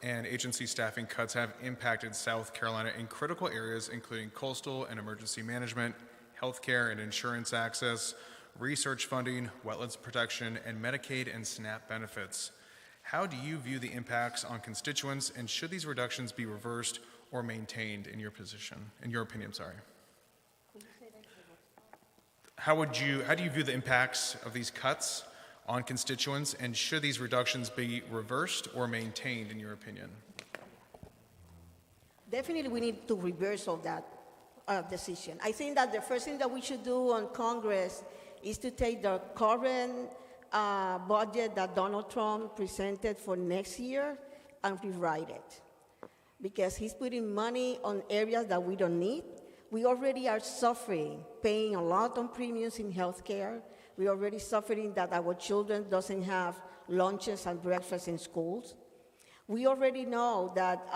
and agency staffing cuts have impacted South Carolina in critical areas, including coastal and emergency management, healthcare and insurance access, research funding, wetlands protection, and Medicaid and SNAP benefits. How do you view the impacts on constituents, and should these reductions be reversed or maintained in your opinion? How do you view the impacts of these cuts on constituents, and should these reductions be reversed or maintained in your opinion? Definitely we need to reverse all that decision. I think that the first thing that we should do on Congress is to take the current budget that Donald Trump presented for next year and rewrite it. Because he's putting money on areas that we don't need. We already are suffering, paying a lot on premiums in healthcare. We're already suffering that our children doesn't have lunches and breakfast in schools. We already know that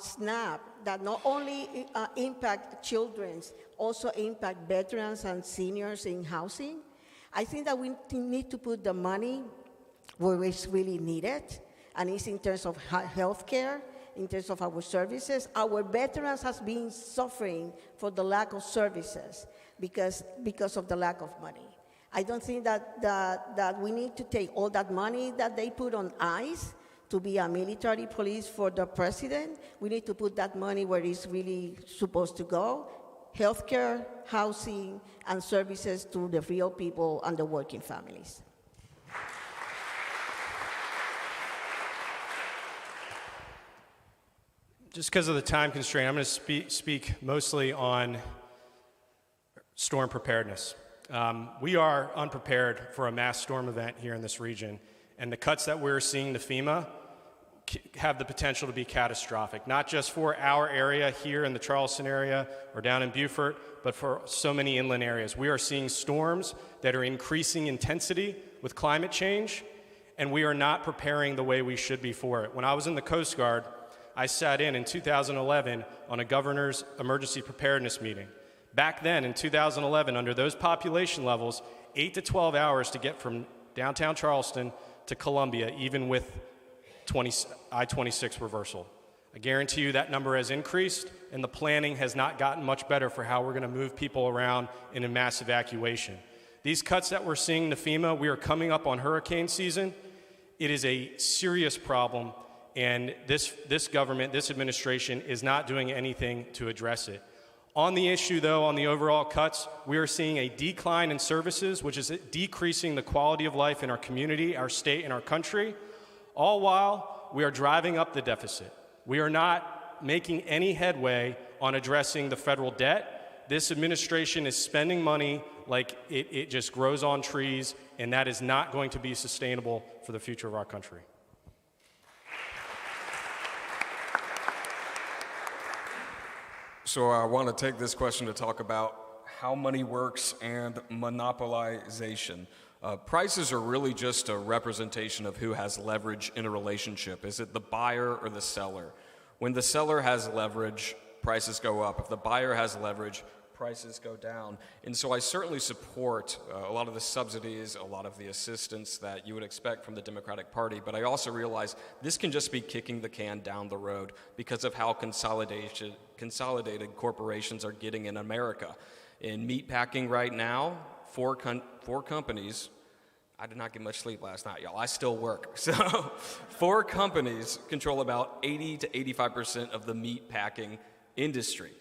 SNAP, that not only impact children, also impact veterans and seniors in housing. I think that we need to put the money where it's really needed, and it's in terms of health care, in terms of our services. Our veterans have been suffering for the lack of services because of the lack of money. I don't think that we need to take all that money that they put on ICE to be a military police for the president. We need to put that money where it's really supposed to go: healthcare, housing, and services to the real people and the working families. Just because of the time constraint, I'm going to speak mostly on storm preparedness. We are unprepared for a mass storm event here in this region, and the cuts that we're seeing to FEMA have the potential to be catastrophic, not just for our area here in the Charleston area or down in Beaufort, but for so many inland areas. We are seeing storms that are increasing intensity with climate change, and we are not preparing the way we should be for it. When I was in the Coast Guard, I sat in 2011 on a governor's emergency preparedness meeting. Back then, in 2011, under those population levels, 8 to 12 hours to get from downtown Charleston to Columbia, even with I-26 reversal. I guarantee you that number has increased, and the planning has not gotten much better for how we're going to move people around in a mass evacuation. These cuts that we're seeing to FEMA, we are coming up on hurricane season. It is a serious problem, and this government, this administration, is not doing anything to address it. On the issue, though, on the overall cuts, we are seeing a decline in services, which is decreasing the quality of life in our community, our state, and our country, all while we are driving up the deficit. We are not making any headway on addressing the federal debt. This administration is spending money like it just grows on trees, and that is not going to be sustainable for the future of our country. So I want to take this question to talk about how money works and monopolization. Prices are really just a representation of who has leverage in a relationship. Is it the buyer or the seller? When the seller has leverage, prices go up. If the buyer has leverage, prices go down. And so I certainly support a lot of the subsidies, a lot of the assistance that you would expect from the Democratic Party, but I also realize this can just be kicking the can down the road because of how consolidated corporations are getting in America. In meatpacking right now, four companies I did not get much sleep last night, y'all. I still work. So 4 companies control about 80 to 85% of the meat packing industry.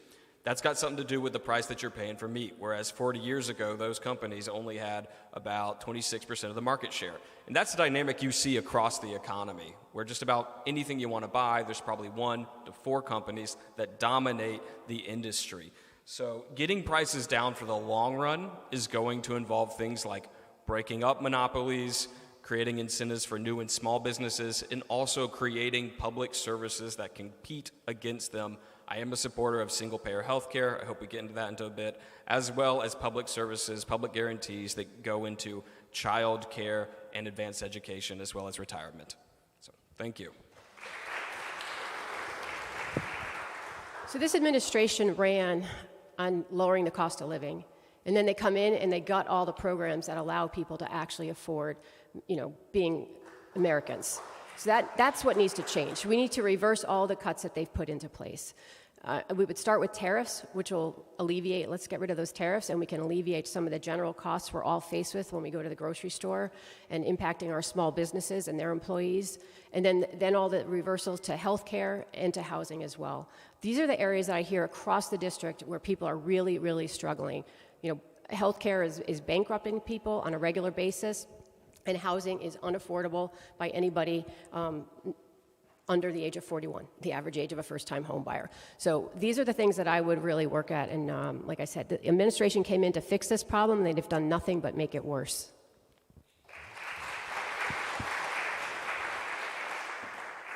That's got something to do with the price that you're paying for meat, whereas 40 years ago, those companies only had about 26% of the market share. And that's the dynamic you see across the economy, where just about anything you want to buy, there's probably 1 to 4 companies that dominate the industry. So getting prices down for the long run is going to involve things like breaking up monopolies, creating incentives for new and small businesses, and also creating public services that compete against them. I am a supporter of single-payer healthcare. I hope we get into that in a bit, as well as public services, public guarantees that go into child care and advanced education, as well as retirement. So, thank you. So this administration ran on lowering the cost of living, and then they come in and they gut all the programs that allow people to actually afford, being Americans. So that's what needs to change. We need to reverse all the cuts that they've put into place. We would start with tariffs, which will alleviate, let's get rid of those tariffs, and we can alleviate some of the general costs we're all faced with when we go to the grocery store and impacting our small businesses and their employees. And then all the reversals to healthcare and to housing as well. These are the areas that I hear across the district where people are really, really struggling. Healthcare is bankrupting people on a regular basis, and housing is unaffordable by anybody under the age of 41, the average age of a first-time home buyer. So these are the things that I would really work at, and like I said, the administration came in to fix this problem, and they've done nothing but make it worse.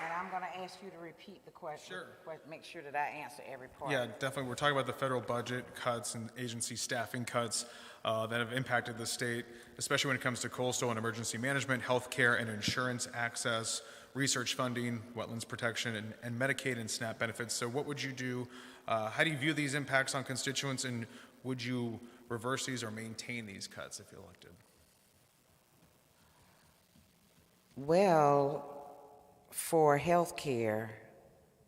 And I'm going to ask you to repeat the question. Sure. Make sure that I answer every part. Yeah, definitely. We're talking about the federal budget cuts and agency staffing cuts that have impacted the state, especially when it comes to coastal and emergency management, healthcare and insurance access, research funding, wetlands protection, and Medicaid and SNAP benefits. So what would you do? How do you view these impacts on constituents, and would you reverse these or maintain these cuts if elected? Well, for health care,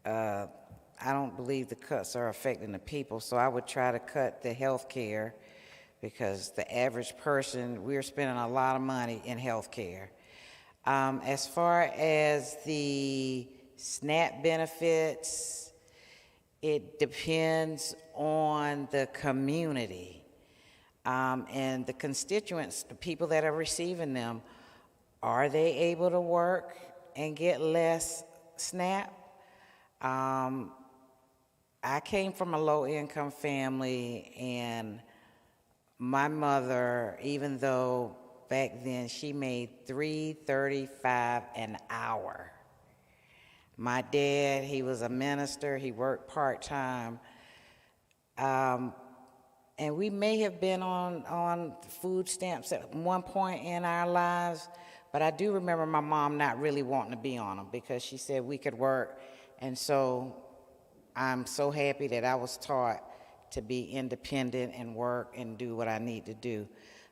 I don't believe the cuts are affecting the people, so I would try to cut the health care because the average person, we're spending a lot of money in health care. As far as the SNAP benefits, it depends on the community and the constituents, the people that are receiving them. Are they able to work and get less SNAP? I came from a low-income family, and my mother, even though back then she made $3.35 an hour. My dad, he was a minister, he worked part-time, and we may have been on food stamps at one point in our lives, but I do remember my mom not really wanting to be on them because she said we could work, and so I'm so happy that I was taught to be independent and work and do what I need to do.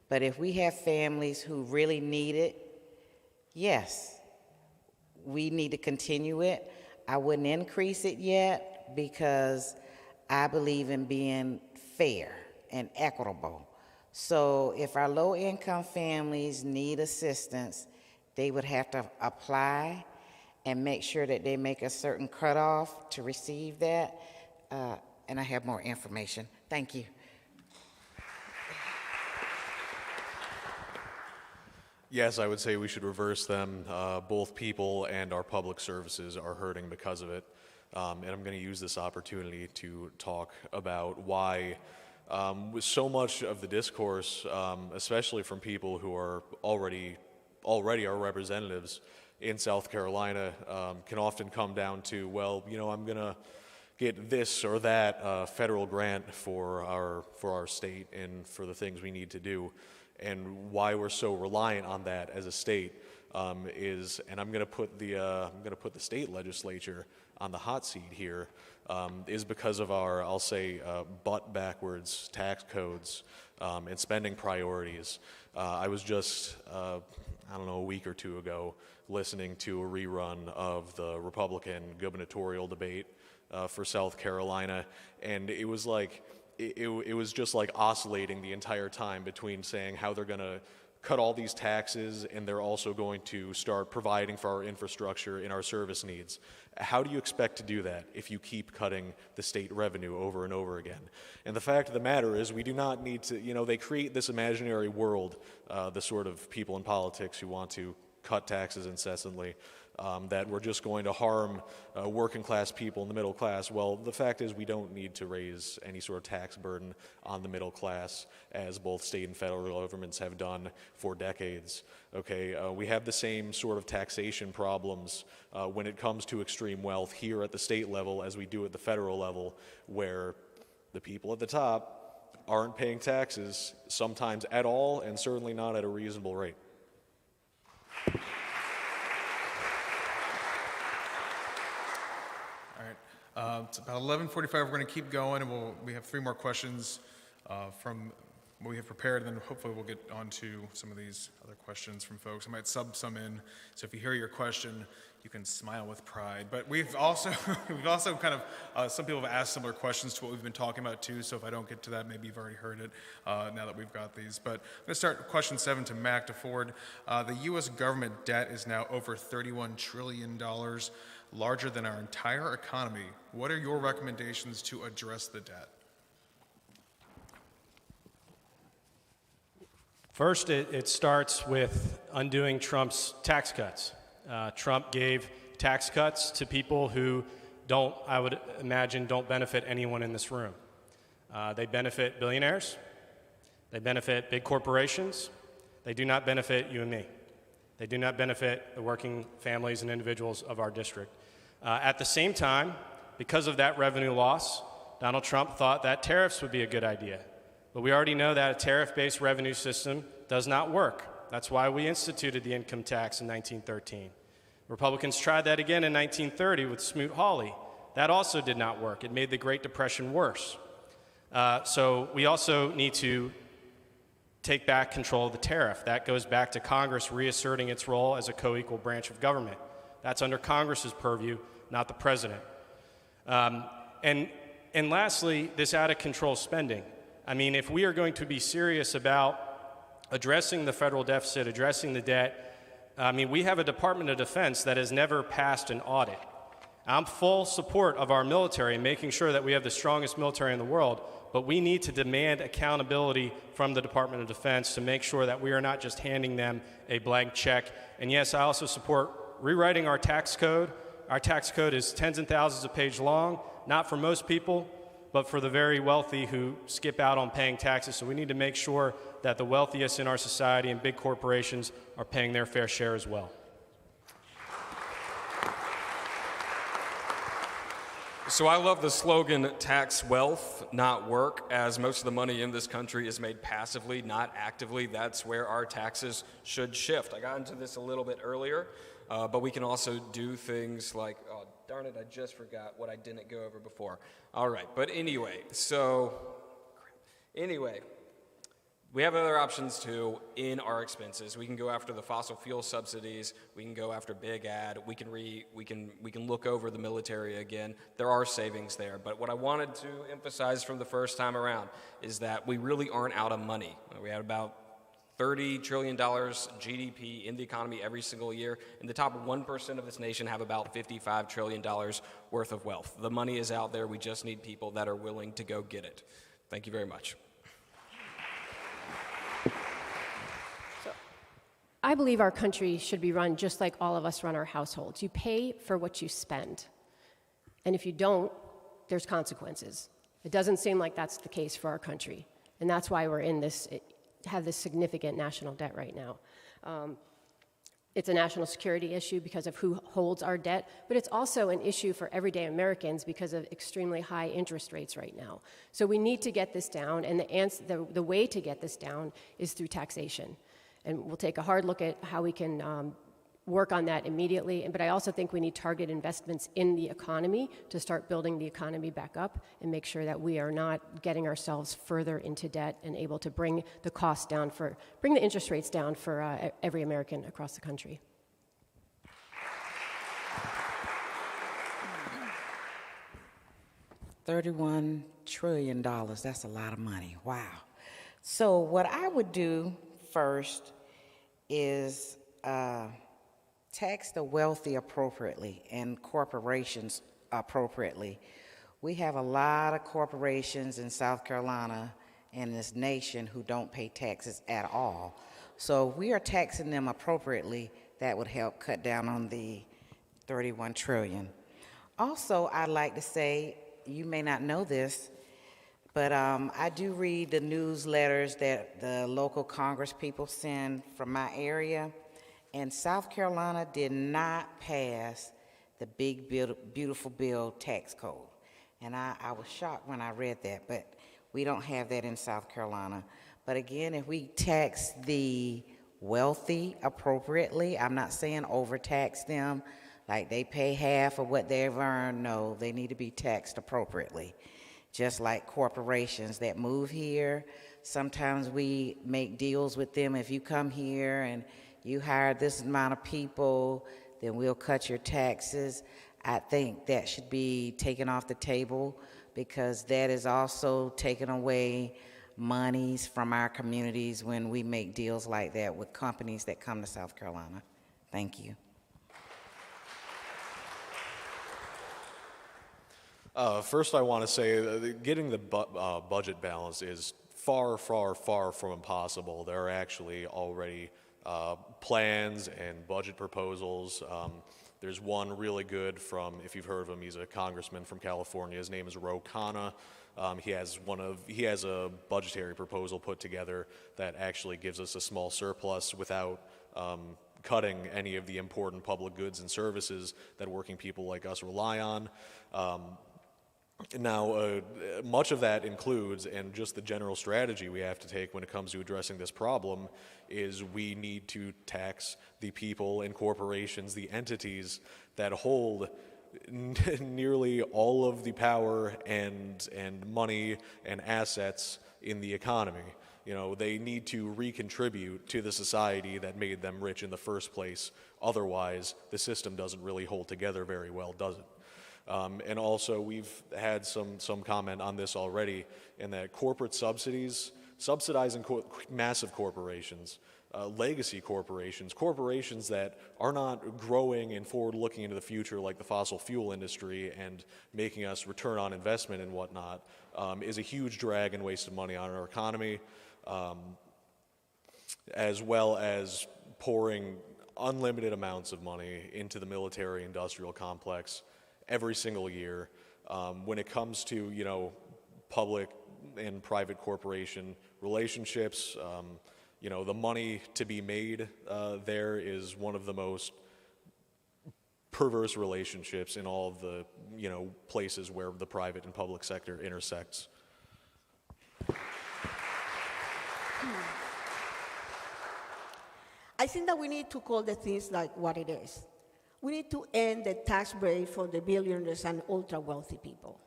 But if we have families who really need it, yes, we need to continue it. I wouldn't increase it yet because I believe in being fair and equitable. So if our low-income families need assistance, they would have to apply and make sure that they make a certain cutoff to receive that. And I have more information. Thank you. Yes, I would say we should reverse them. Both people and our public services are hurting because of it. And I'm going to use this opportunity to talk about why, with so much of the discourse, especially from people who are already our representatives in South Carolina, can often come down to, well, I'm going to get this or that federal grant for our state and for the things we need to do. And why we're so reliant on that as a state is, and I'm going to put the state legislature on the hot seat here, is because of our, I'll say, butt backwards tax codes and spending priorities. I was just, a week or two ago, listening to a rerun of the Republican gubernatorial debate for South Carolina, and it was like, it was just like oscillating the entire time between saying how they're going to cut all these taxes, and they're also going to start providing for our infrastructure and our service needs. How do you expect to do that if you keep cutting the state revenue over and over again? And the fact of the matter is, we do not need to, they create this imaginary world, the sort of people in politics who want to cut taxes incessantly, that we're just going to harm working class people in the middle class. Well, the fact is, we don't need to raise any sort of tax burden on the middle class, as both state and federal governments have done for decades. Okay, we have the same sort of taxation problems when it comes to extreme wealth here at the state level as we do at the federal level, where the people at the top aren't paying taxes, sometimes at all, and certainly not at a reasonable rate. It's about 11:45. We're going to keep going, and we have 3 more questions from what we have prepared, and then hopefully we'll get on to some of these other questions from folks. I might sub some in, so if you hear your question, you can smile with pride. But we've also kind of, some people have asked similar questions to what we've been talking about too, so if I don't get to that, maybe you've already heard it now that we've got these. But I'm going to start with question 7 to Mac DeFord. The U.S. government debt is now over $31 trillion, larger than our entire economy. What are your recommendations to address the debt? First, it starts with undoing Trump's tax cuts. Trump gave tax cuts to people who I would imagine, don't benefit anyone in this room. They benefit billionaires. They benefit big corporations. They do not benefit you and me. They do not benefit the working families and individuals of our district. At the same time, because of that revenue loss, Donald Trump thought that tariffs would be a good idea. But we already know that a tariff-based revenue system does not work. That's why we instituted the income tax in 1913. Republicans tried that again in 1930 with Smoot-Hawley. That also did not work. It made the Great Depression worse. So we also need to take back control of the tariff. That goes back to Congress reasserting its role as a co-equal branch of government. That's under Congress's purview, not the president. And lastly, this out-of-control spending. I mean, if we are going to be serious about addressing the federal deficit, addressing the debt, I mean, we have a Department of Defense that has never passed an audit. I'm full support of our military and making sure that we have the strongest military in the world, but we need to demand accountability from the Department of Defense to make sure that we are not just handing them a blank check. And yes, I also support rewriting our tax code. Our tax code is tens and thousands of pages long, not for most people, but for the very wealthy who skip out on paying taxes. So we need to make sure that the wealthiest in our society and big corporations are paying their fair share as well. So I love the slogan, tax wealth, not work, as most of the money in this country is made passively, not actively. That's where our taxes should shift. I got into this a little bit earlier, but we can also do things like, oh, darn it, I just forgot what I didn't go over before. All right, but anyway, we have other options too in our expenses. We can go after the fossil fuel subsidies. We can go after big ad. We can look over the military again. There are savings there. But what I wanted to emphasize from the first time around is that we really aren't out of money. We had about $30 trillion GDP in the economy every single year, and the top 1% of this nation have about $55 trillion worth of wealth. The money is out there. We just need people that are willing to go get it. Thank you very much. I believe our country should be run just like all of us run our households. You pay for what you spend. And if you don't, there's consequences. It doesn't seem like that's the case for our country. And that's why we're in this, have this significant national debt right now. It's a national security issue because of who holds our debt, but it's also an issue for everyday Americans because of extremely high interest rates right now. So we need to get this down, and the way to get this down is through taxation. And we'll take a hard look at how we can work on that immediately. But I also think we need targeted investments in the economy to start building the economy back up and make sure that we are not getting ourselves further into debt and able to bring the costs down bring the interest rates down for every American across the country. $31 trillion, that's a lot of money. Wow. So what I would do first is tax the wealthy appropriately and corporations appropriately. We have a lot of corporations in South Carolina and this nation who don't pay taxes at all. So if we are taxing them appropriately, that would help cut down on the 31 trillion. Also, I'd like to say, you may not know this, but I do read the newsletters that the local Congress people send from my area, and South Carolina did not pass the Big Beautiful Bill tax code. And I was shocked when I read that, but we don't have that in South Carolina. But again, if we tax the wealthy appropriately, I'm not saying overtax them, like they pay half of what they've earned. No, they need to be taxed appropriately. Just like corporations that move here, sometimes we make deals with them. If you come here and you hire this amount of people, then we'll cut your taxes. I think that should be taken off the table, because that is also taking away monies from our communities when we make deals like that with companies that come to South Carolina. Thank you. First, I want to say getting the budget balance is far, far, far from impossible. There are actually already plans and budget proposals. There's one really good from, if you've heard of him, he's a congressman from California. His name is Ro Khanna. He has a budgetary proposal put together that actually gives us a small surplus without cutting any of the important public goods and services that working people like us rely on. Now, much of that includes, and just the general strategy we have to take when it comes to addressing this problem, is we need to tax the people and corporations, the entities that hold nearly all of the power and money and assets in the economy. You know, they need to recontribute to the society that made them rich in the first place. Otherwise, the system doesn't really hold together very well, does it? And also, we've had some comment on this already, in that corporate subsidies, subsidizing massive corporations, legacy corporations, corporations that are not growing and forward-looking into the future like the fossil fuel industry and making us return on investment and whatnot, is a huge drag and waste of money on our economy, as well as pouring unlimited amounts of money into the military-industrial complex every single year. When it comes to, you know, public and private corporation relationships, you know, the money to be made there is one of the most perverse relationships in all of the, you know, places where the private and public sector intersects. I think that we need to call the things like what it is. We need to end the tax break for the billionaires and ultra-wealthy people.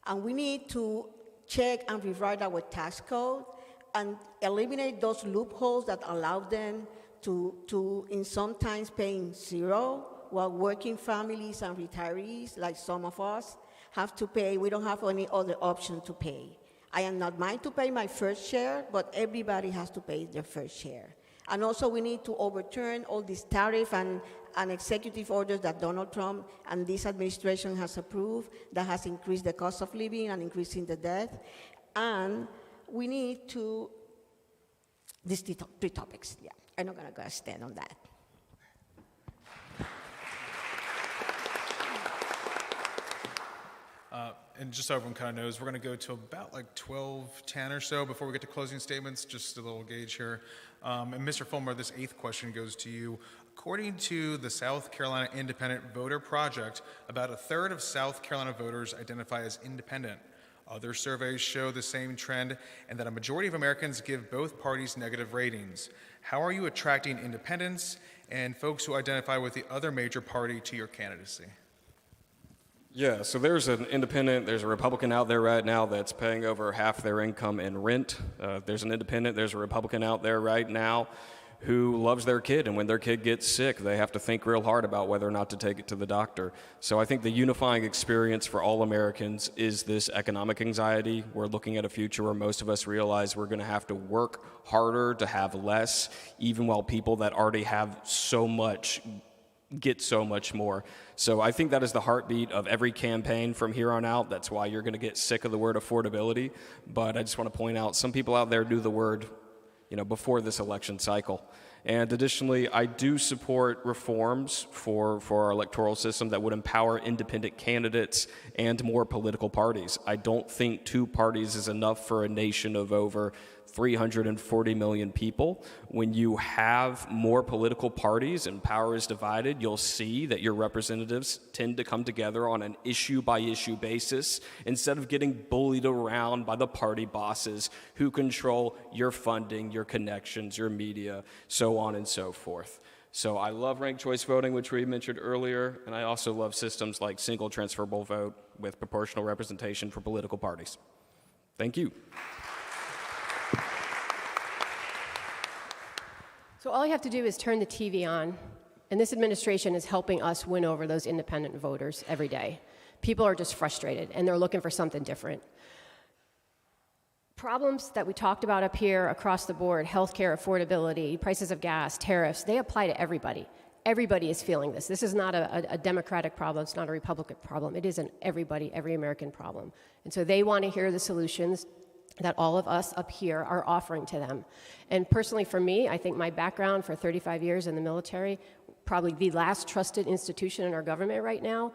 And we need to check and rewrite our tax code and eliminate those loopholes that allow them to in sometimes paying zero, while working families and retirees, like some of us, have to pay. We don't have any other option to pay. I am not mine to pay my first share, but everybody has to pay their first share. And also, we need to overturn all these tariff and executive orders that Donald Trump and this administration has approved that has increased the cost of living and increasing the debt. And we need to, these three topics, yeah. I'm not going to go stand on that. And just so everyone kind of knows, we're going to go to about like 12:10 or so before we get to closing statements, just a little gauge here. And Mr. Fulmer, this 8th question goes to you. According to the South Carolina Independent Voter Project, about a third of South Carolina voters identify as independent. Other surveys show the same trend, and that a majority of Americans give both parties negative ratings. How are you attracting independents and folks who identify with the other major party to your candidacy? Yeah, so there's an independent, there's a Republican out there right now that's paying over half their income in rent. There's an independent, there's a Republican out there right now who loves their kid, and when their kid gets sick, they have to think real hard about whether or not to take it to the doctor. So I think the unifying experience for all Americans is this economic anxiety. We're looking at a future where most of us realize we're going to have to work harder to have less, even while people that already have so much get so much more. So I think that is the heartbeat of every campaign from here on out. That's why you're going to get sick of the word affordability. But I just want to point out, some people out there knew the word before this election cycle. And additionally, I do support reforms for our electoral system that would empower independent candidates and more political parties. I don't think 2 parties is enough for a nation of over 340 million people. When you have more political parties and power is divided, you'll see that your representatives tend to come together on an issue-by-issue basis instead of getting bullied around by the party bosses who control your funding, your connections, your media, so on and so forth. So I love ranked choice voting, which we mentioned earlier, and I also love systems like single transferable vote with proportional representation for political parties. Thank you. So all you have to do is turn the TV on, and this administration is helping us win over those independent voters every day. People are just frustrated, and they're looking for something different. Problems that we talked about up here across the board, healthcare affordability, prices of gas, tariffs, they apply to everybody. Everybody is feeling this. This is not a Democratic problem. It's not a Republican problem. It is an everybody, every American problem. And so they want to hear the solutions that all of us up here are offering to them. And personally for me, I think my background for 35 years in the military, probably the last trusted institution in our government right now,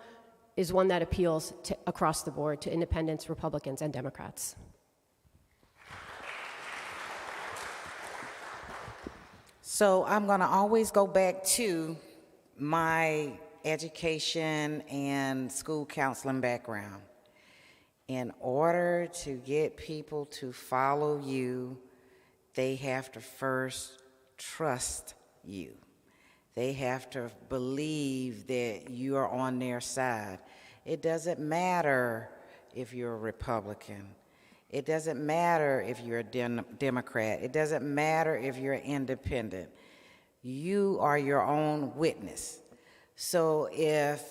is one that appeals to, across the board, to independents, Republicans, and Democrats. So I'm going to always go back to my education and school counseling background. In order to get people to follow you, they have to first trust you. They have to believe that you are on their side. It doesn't matter if you're a Republican. It doesn't matter if you're a Democrat. It doesn't matter if you're independent. You are your own witness. So if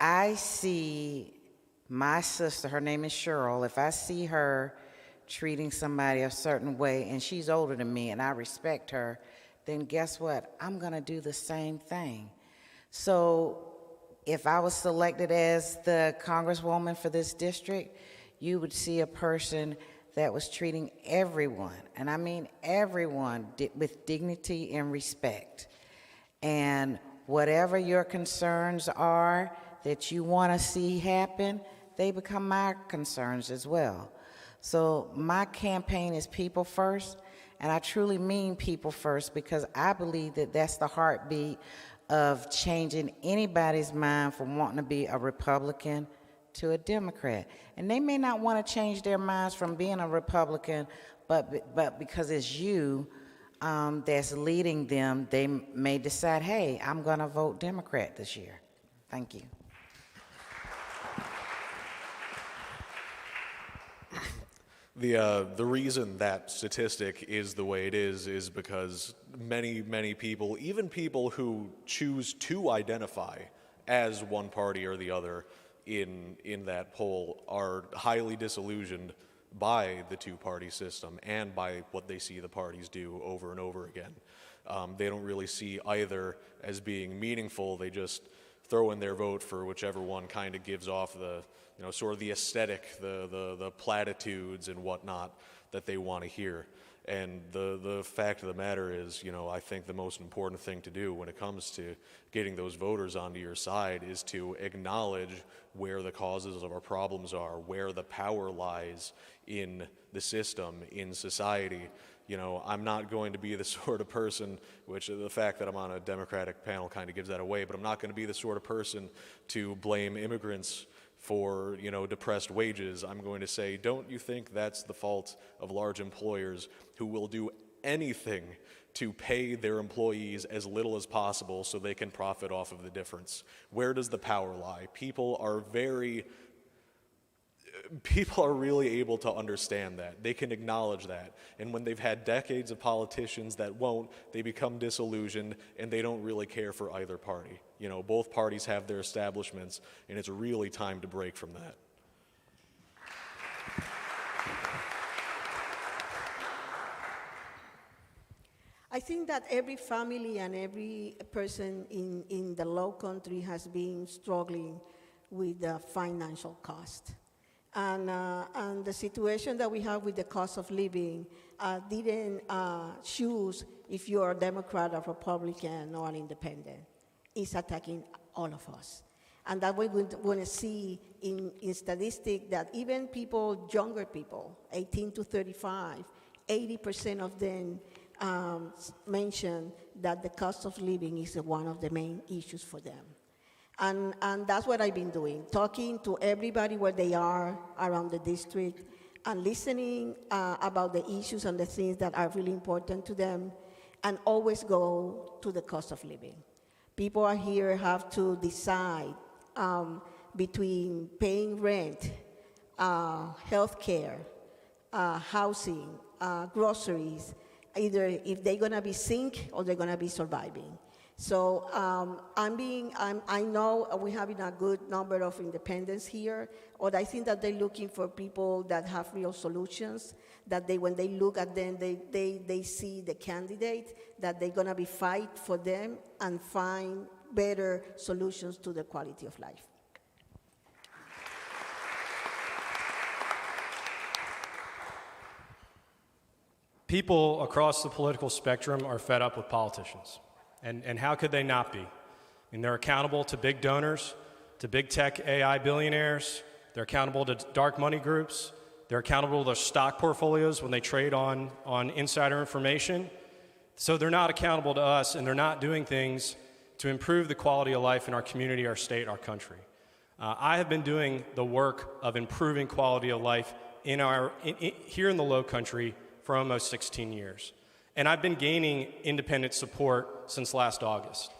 I see my sister, her name is Cheryl, if I see her treating somebody a certain way and she's older than me and I respect her, then guess what? I'm going to do the same thing. So if I was selected as the congresswoman for this district, you would see a person that was treating everyone, and I mean everyone, with dignity and respect. And whatever your concerns are that you want to see happen, they become my concerns as well. So my campaign is people first, and I truly mean people first because I believe that that's the heartbeat of changing anybody's mind from wanting to be a Republican to a Democrat. And they may not want to change their minds from being a Republican, but because it's you that's leading them, they may decide, hey, I'm going to vote Democrat this year. Thank you. The reason that statistic is the way it is because many people, even people who choose to identify as one party or the other in that poll, are highly disillusioned by the two-party system and by what they see the parties do over and over again. They don't really see either as being meaningful. They just throw in their vote for whichever one kind of gives off the, sort of the aesthetic, the platitudes and whatnot that they want to hear. And the fact of the matter is, I think the most important thing to do when it comes to getting those voters onto your side is to acknowledge where the causes of our problems are, where the power lies in the system, in society. I'm not going to be the sort of person, which the fact that I'm on a Democratic panel kind of gives that away, but I'm not going to be the sort of person to blame immigrants for, depressed wages. I'm going to say, don't you think that's the fault of large employers who will do anything to pay their employees as little as possible so they can profit off of the difference? Where does the power lie? People are very people are really able to understand that. They can acknowledge that. And when they've had decades of politicians that won't, they become disillusioned and they don't really care for either party. You know, both parties have their establishments, and it's really time to break from that. I think that every family and every person in the low country has been struggling with the financial cost. And the situation that we have with the cost of living didn't choose if you're a Democrat, a Republican, or an independent. It's attacking all of us. And that we're going to see in statistics that even people, younger people, 18 to 35, 80% of them mention that the cost of living is one of the main issues for them. And that's what I've been doing, talking to everybody where they are around the district and listening about the issues and the things that are really important to them, and always go to the cost of living. People are here have to decide between paying rent, health care, housing, groceries, either if they're gonna be sick or they're gonna be surviving. So I know we're having a good number of independents here, but I think that they're looking for people that have real solutions, that when they look at them, they see the candidate, that they're gonna be fight for them and find better solutions to the quality of life. People across the political spectrum are fed up with politicians. And how could they not be? I mean, they're accountable to big donors, to big tech AI billionaires. They're accountable to dark money groups. They're accountable to their stock portfolios when they trade on insider information. So they're not accountable to us, and they're not doing things to improve the quality of life in our community, our state, our country. I have been doing the work of improving quality of life here in the Low Country for almost 16 years. And I've been gaining independent support since last August.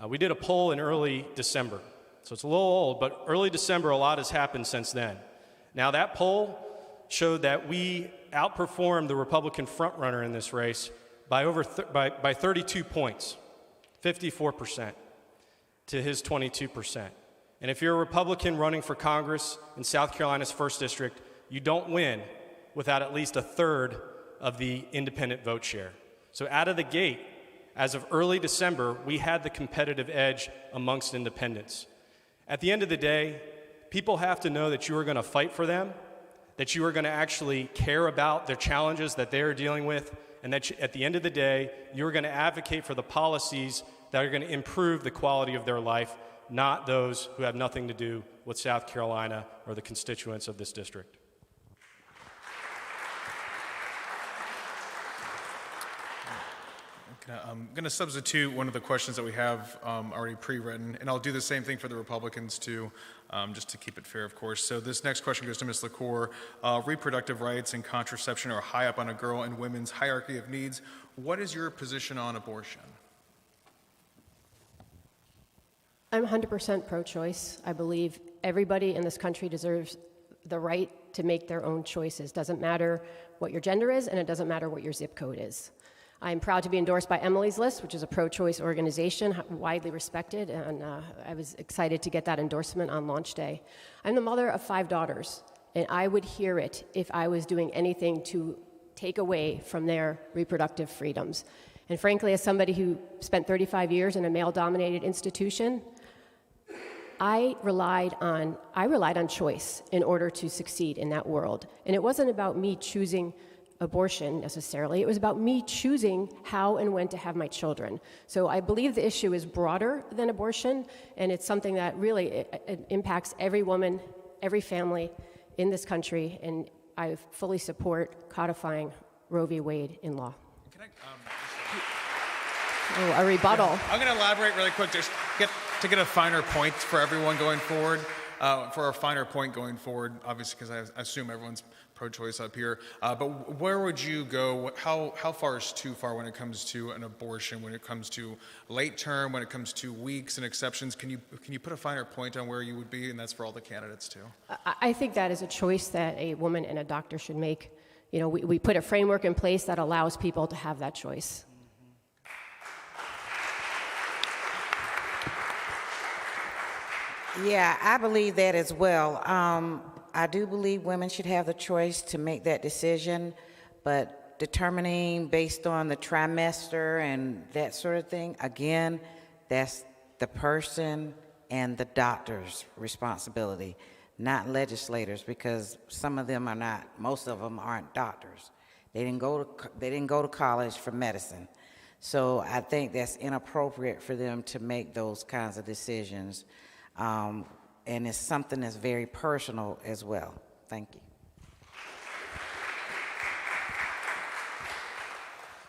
We did a poll in early December, so it's a little old, but early December, a lot has happened since then. Now, that poll showed that we outperformed the Republican frontrunner in this race by 32 points, 54% to his 22%. And if you're a Republican running for Congress in South Carolina's 1st District, you don't win without at least a third of the independent vote share. So out of the gate, as of early December, we had the competitive edge amongst independents. At the end of the day, people have to know that you are going to fight for them, that you are going to actually care about their challenges that they are dealing with, and that at the end of the day, you are going to advocate for the policies that are going to improve the quality of their life, not those who have nothing to do with South Carolina or the constituents of this district. I'm going to substitute one of the questions that we have already pre-written, and I'll do the same thing for the Republicans too, just to keep it fair, of course. So this next question goes to Ms. LaCour. Reproductive rights and contraception are high up on a girl and women's hierarchy of needs. What is your position on abortion? I'm 100% pro-choice. I believe everybody in this country deserves the right to make their own choices. Doesn't matter what your gender is, and it doesn't matter what your zip code is. I'm proud to be endorsed by Emily's List, which is a pro-choice organization, widely respected, and I was excited to get that endorsement on launch day. I'm the mother of 5 daughters, and I would hear it if I was doing anything to take away from their reproductive freedoms. And frankly, as somebody who spent 35 years in a male-dominated institution, I relied on choice in order to succeed in that world. And it wasn't about me choosing abortion necessarily. It was about me choosing how and when to have my children. So I believe the issue is broader than abortion, and it's something that really it impacts every woman, every family in this country, and I fully support codifying Roe v. Wade in law. Can I, a rebuttal. I'm going to elaborate really quick just to get a finer point for everyone going forward. For our finer point going forward, obviously, because I assume everyone's pro-choice up here, but where would you go? How far is too far when it comes to an abortion? When it comes to late term? When it comes to weeks and exceptions? Can you put a finer point on where you would be? And that's for all the candidates too. I think that is a choice that a woman and a doctor should make. You know, we put a framework in place that allows people to have that choice. Yeah, I believe that as well. I do believe women should have the choice to make that decision, but determining based on the trimester and that sort of thing, again, that's the person and the doctor's responsibility, not legislators, because some of them are not, most of them aren't doctors. They didn't go to college for medicine. So I think that's inappropriate for them to make those kinds of decisions. And it's something that's very personal as well. Thank you.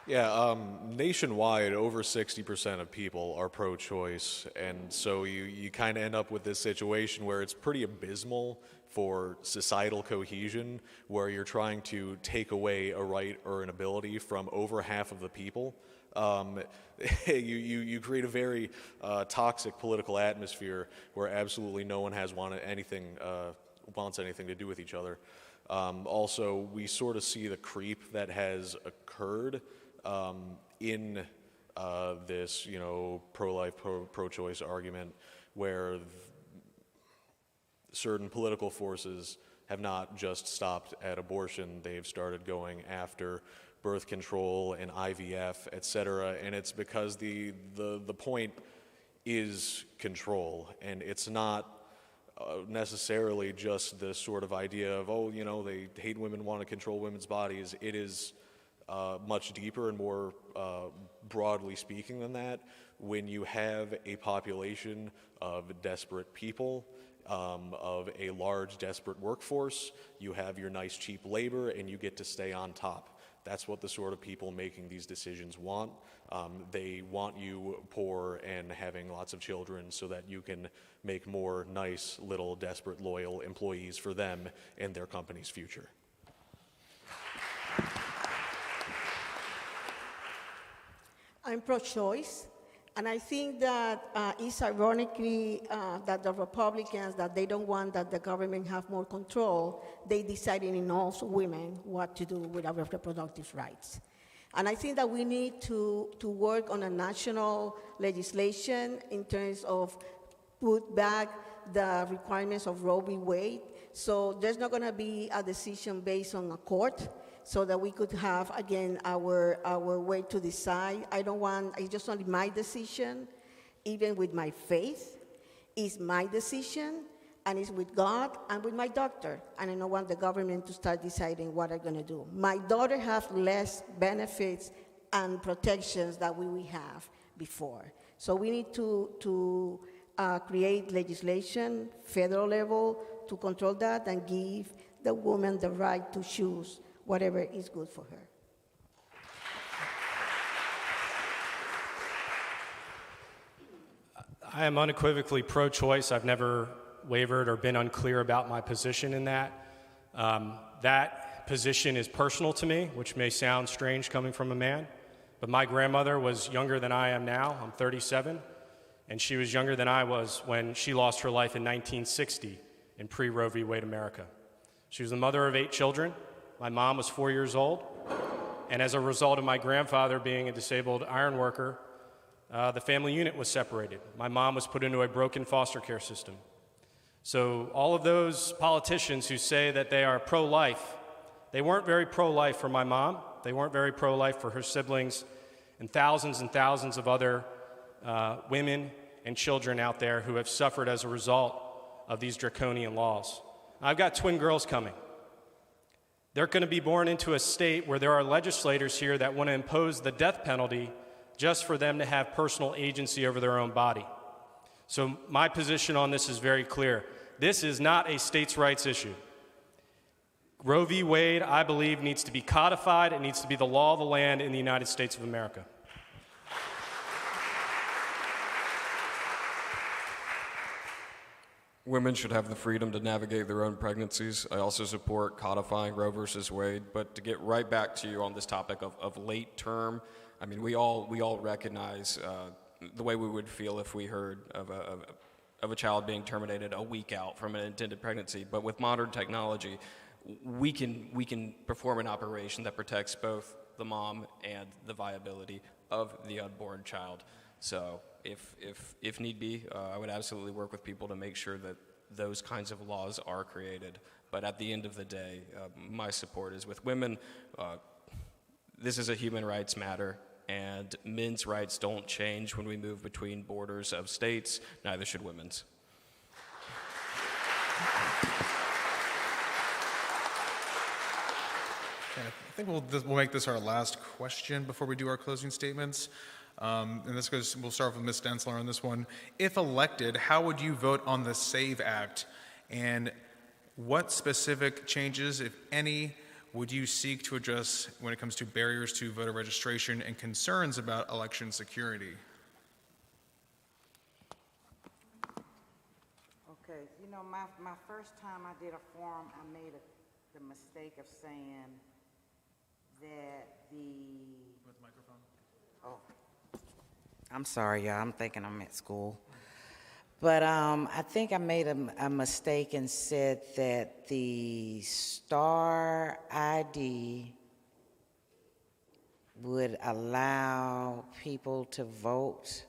Yeah, nationwide, over 60% of people are pro-choice, and so you kind of end up with this situation where it's pretty abysmal for societal cohesion, where you're trying to take away a right or an ability from over half of the people. You create a very toxic political atmosphere where absolutely no one has wants anything to do with each other. Also, we sort of see the creep that has occurred in this, pro-life, pro-choice argument, where certain political forces have not just stopped at abortion; they've started going after birth control and IVF, et cetera, and it's because the point is control, and it's not necessarily just this sort of idea of, they hate women, want to control women's bodies. It is much deeper and more broadly speaking than that. When you have a population of desperate people, of a large desperate workforce, you have your nice cheap labor and you get to stay on top. That's what the sort of people making these decisions want. They want you poor and having lots of children so that you can make more nice, little, desperate, loyal employees for them and their company's future. I'm pro-choice, and I think that it's ironically that the Republicans, that they don't want that the government have more control, they deciding in also women what to do with our reproductive rights. And I think that we need to work on a national legislation in terms of put back the requirements of Roe v. Wade. So there's not going to be a decision based on a court, so that we could have, again, our way to decide. It's just only my decision, even with my faith. It's my decision, and it's with God and with my doctor. And I don't want the government to start deciding what I'm going to do. My daughter has less benefits and protections that we have before. So we need to create legislation, federal level, to control that and give the woman the right to choose whatever is good for her. I am unequivocally pro-choice. I've never wavered or been unclear about my position in that. That position is personal to me, which may sound strange coming from a man, but my grandmother was younger than I am now. I'm 37, and she was younger than I was when she lost her life in 1960 in pre-Roe v. Wade America. She was the mother of 8 children. My mom was 4 years old, and as a result of my grandfather being a disabled iron worker, the family unit was separated. My mom was put into a broken foster care system. So all of those politicians who say that they are pro-life, they weren't very pro-life for my mom. They weren't very pro-life for her siblings and thousands of other women and children out there who have suffered as a result of these draconian laws. I've got twin girls coming. They're going to be born into a state where there are legislators here that want to impose the death penalty just for them to have personal agency over their own body. So my position on this is very clear. This is not a states' rights issue. Roe v. Wade, I believe, needs to be codified. It needs to be the law of the land in the United States of America. Women should have the freedom to navigate their own pregnancies. I also support codifying Roe versus Wade. But to get right back to you on this topic of late term, I mean, we all recognize the way we would feel if we heard of a child being terminated a week out from an intended pregnancy. But with modern technology, we can perform an operation that protects both the mom and the viability of the unborn child. So if need be, I would absolutely work with people to make sure that those kinds of laws are created. But at the end of the day, my support is with women. This is a human rights matter, and men's rights don't change when we move between borders of states, neither should women's. Okay, I think we'll make this our last question before we do our closing statements. And we'll start with Ms. Densler on this one. If elected, how would you vote on the SAVE Act? And what specific changes, if any, would you seek to address when it comes to barriers to voter registration and concerns about election security? Okay, you know, my first time I did a forum, I made the mistake of saying that With the microphone. oh, I'm sorry, y'all, I'm thinking I'm at school. But I think I made a mistake and said that the star ID would allow people to vote.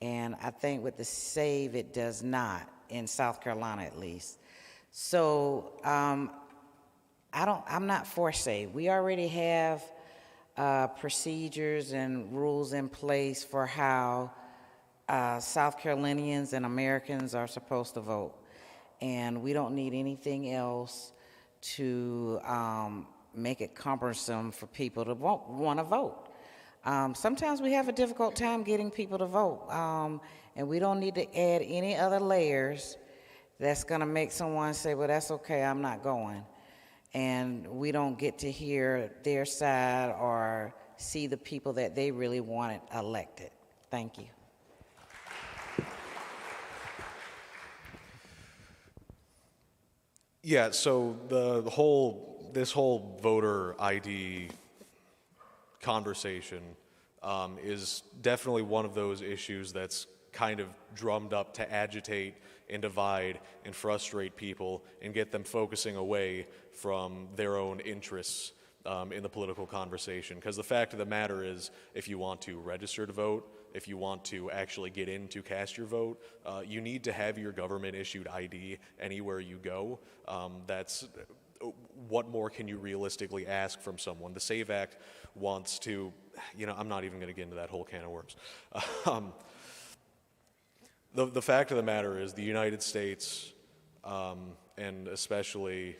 And I think with the SAVE, it does not, in South Carolina at least. So I'm not for SAVE. We already have procedures and rules in place for how South Carolinians and Americans are supposed to vote. And we don't need anything else to make it cumbersome for people to want to vote. Sometimes we have a difficult time getting people to vote, and we don't need to add any other layers that's going to make someone say, well, that's okay, I'm not going. And we don't get to hear their side or see the people that they really wanted elected. Thank you. Yeah, so this whole voter ID conversation is definitely one of those issues that's kind of drummed up to agitate and divide and frustrate people and get them focusing away from their own interests in the political conversation. Because the fact of the matter is, if you want to register to vote, if you want to actually get in to cast your vote, you need to have your government-issued ID anywhere you go. That's what more can you realistically ask from someone? The SAVE Act wants to, I'm not even going to get into that whole can of worms. The fact of the matter is the United States, and especially,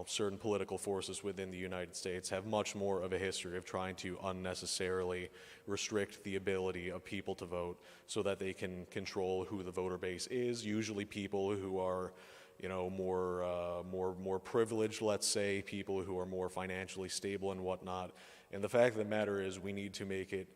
certain political forces within the United States have much more of a history of trying to unnecessarily restrict the ability of people to vote so that they can control who the voter base is, usually people who are more privileged, let's say, people who are more financially stable and whatnot. And the fact of the matter is we need to make it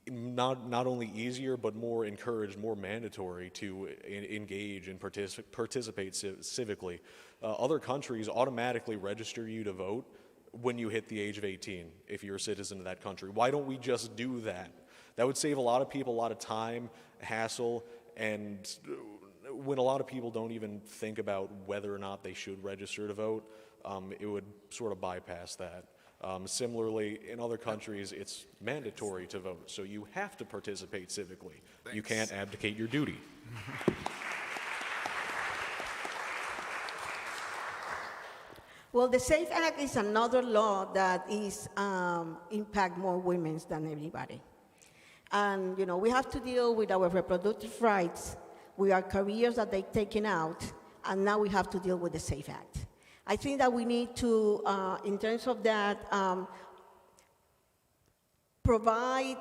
not only easier, but more encouraged, more mandatory to engage and participate civically. Other countries automatically register you to vote when you hit the age of 18, if you're a citizen of that country. Why don't we just do that? That would save a lot of people a lot of time, hassle, and when a lot of people don't even think about whether or not they should register to vote, it would sort of bypass that. Similarly, in other countries, it's mandatory to vote, so you have to participate civically. Thanks. You can't abdicate your duty. Well, the SAFE Act is another law that is impact more women than everybody. And, we have to deal with our reproductive rights, with our careers that they've taken out, and now we have to deal with the SAFE Act. I think that we need to, in terms of that, provide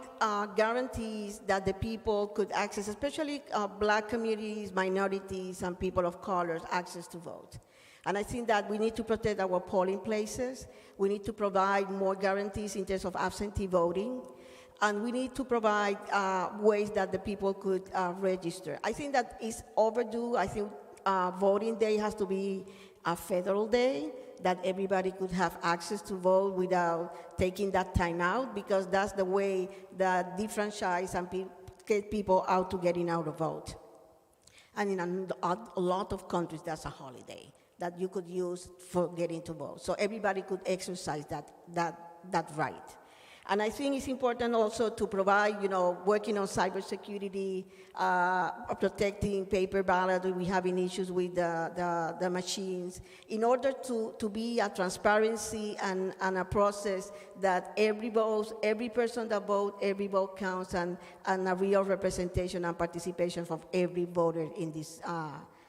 guarantees that the people could access, especially black communities, minorities, and people of color, access to vote. And I think that we need to protect our polling places. We need to provide more guarantees in terms of absentee voting. And we need to provide ways that the people could register. I think that is overdue. I think voting day has to be a federal day, that everybody could have access to vote without taking that time out, because that's the way that defranchise and get people out to getting out to vote. And in a lot of countries, that's a holiday that you could use for getting to vote. So everybody could exercise that right. And I think it's important also to provide, working on cybersecurity, protecting paper ballot. We're having issues with the machines, in order to be a transparency and a process that every person that votes, every vote counts, and a real representation and participation from every voter in this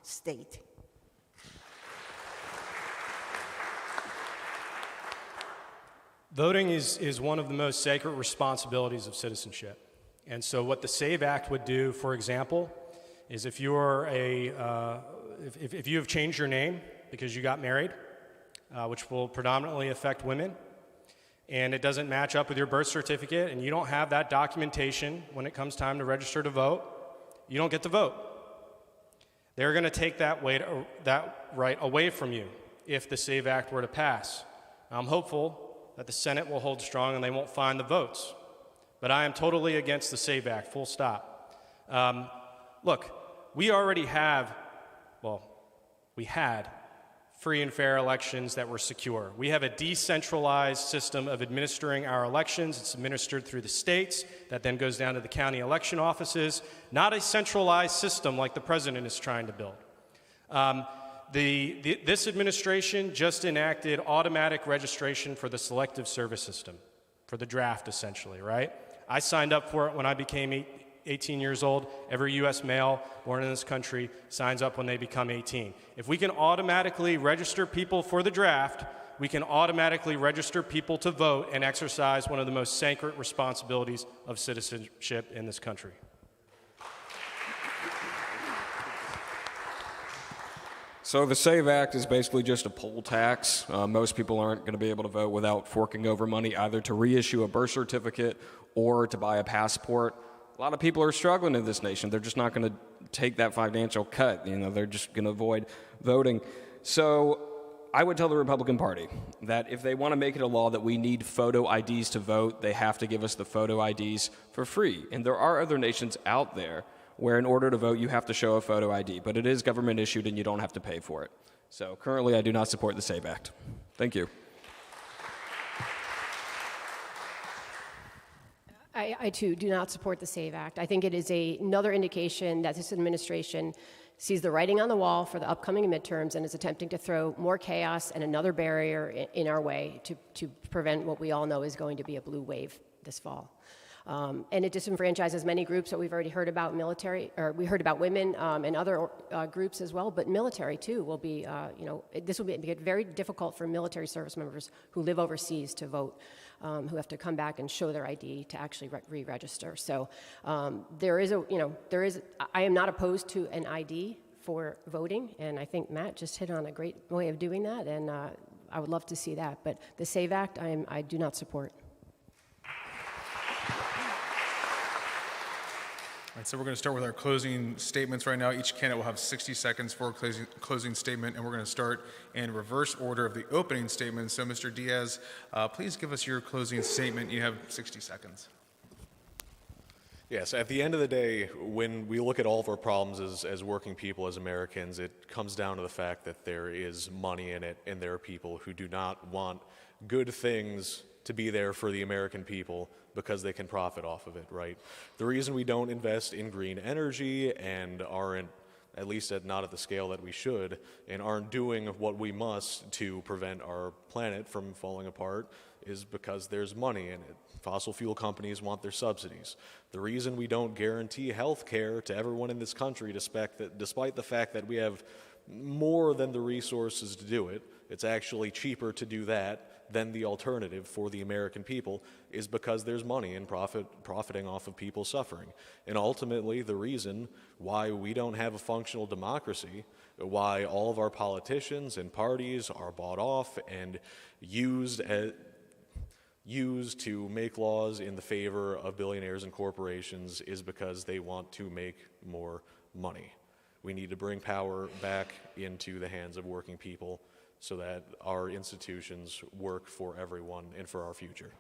state. Voting is one of the most sacred responsibilities of citizenship. And so what the SAVE Act would do, for example, is if you are if you have changed your name because you got married, which will predominantly affect women, and it doesn't match up with your birth certificate, and you don't have that documentation when it comes time to register to vote, you don't get to vote. They're going to take that right away from you if the SAVE Act were to pass. I'm hopeful that the Senate will hold strong and they won't find the votes. But I am totally against the SAVE Act, full stop. Look, we already had free and fair elections that were secure. We have a decentralized system of administering our elections. It's administered through the states, that then goes down to the county election offices, not a centralized system like the president is trying to build. This administration just enacted automatic registration for the selective service system, for the draft, essentially, right? I signed up for it when I became 18 years old. Every U.S. male born in this country signs up when they become 18. If we can automatically register people for the draft, we can automatically register people to vote and exercise one of the most sacred responsibilities of citizenship in this country. So the SAVE Act is basically just a poll tax. Most people aren't going to be able to vote without forking over money either to reissue a birth certificate or to buy a passport. A lot of people are struggling in this nation. They're just not going to take that financial cut. They're just going to avoid voting. So I would tell the Republican Party that if they want to make it a law that we need photo IDs to vote, they have to give us the photo IDs for free. And there are other nations out there where in order to vote you have to show a photo ID, but it is government issued and you don't have to pay for it. So currently I do not support the SAVE Act. Thank you. I too do not support the SAVE Act. I think it is another indication that this administration sees the writing on the wall for the upcoming midterms and is attempting to throw more chaos and another barrier in our way to prevent what we all know is going to be a blue wave this fall. And it disenfranchises many groups that we've already heard about, we heard about women and other groups as well, but military too will be, this will be very difficult for military service members who live overseas to vote, who have to come back and show their ID to actually re-register. So I am not opposed to an ID for voting, and I think Matt just hit on a great way of doing that, and I would love to see that. But the SAVE Act, I do not support. All right, so we're going to start with our closing statements right now. Each candidate will have 60 seconds for a closing statement, and we're going to start in reverse order of the opening statement. So, Mr. Diaz, please give us your closing statement. You have 60 seconds. Yes, at the end of the day, when we look at all of our problems as working people, as Americans, it comes down to the fact that there is money in it, and there are people who do not want good things to be there for the American people because they can profit off of it, right? The reason we don't invest in green energy and aren't, at least not at the scale that we should, and aren't doing what we must to prevent our planet from falling apart is because there's money in it. Fossil fuel companies want their subsidies. The reason we don't guarantee health care to everyone in this country, despite the fact that we have more than the resources to do it, it's actually cheaper to do that than the alternative for the American people, is because there's money in profiting off of people suffering. And ultimately, the reason why we don't have a functional democracy, why all of our politicians and parties are bought off and used use to make laws in the favor of billionaires and corporations is because they want to make more money. We need to bring power back into the hands of working people so that our institutions work for everyone and for our future.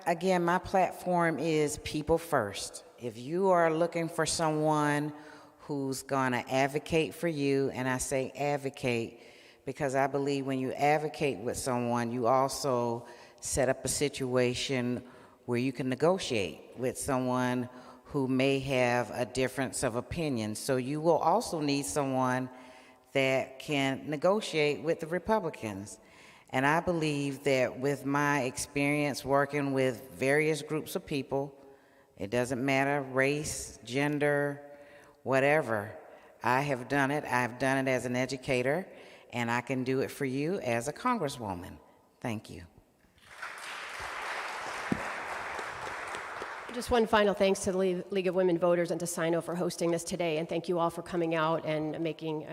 Again, my platform is people first. If you are looking for someone who's going to advocate for you, and I say advocate because I believe when you advocate with someone, you also set up a situation where you can negotiate with someone who may have a difference of opinion. So you will also need someone that can negotiate with the Republicans. And I believe that with my experience working with various groups of people, it doesn't matter race, gender, whatever, I have done it. I've done it as an educator, and I can do it for you as a congresswoman. Thank you. Just one final thanks to the League of Women Voters and to SINO for hosting this today, and thank you all for coming out and making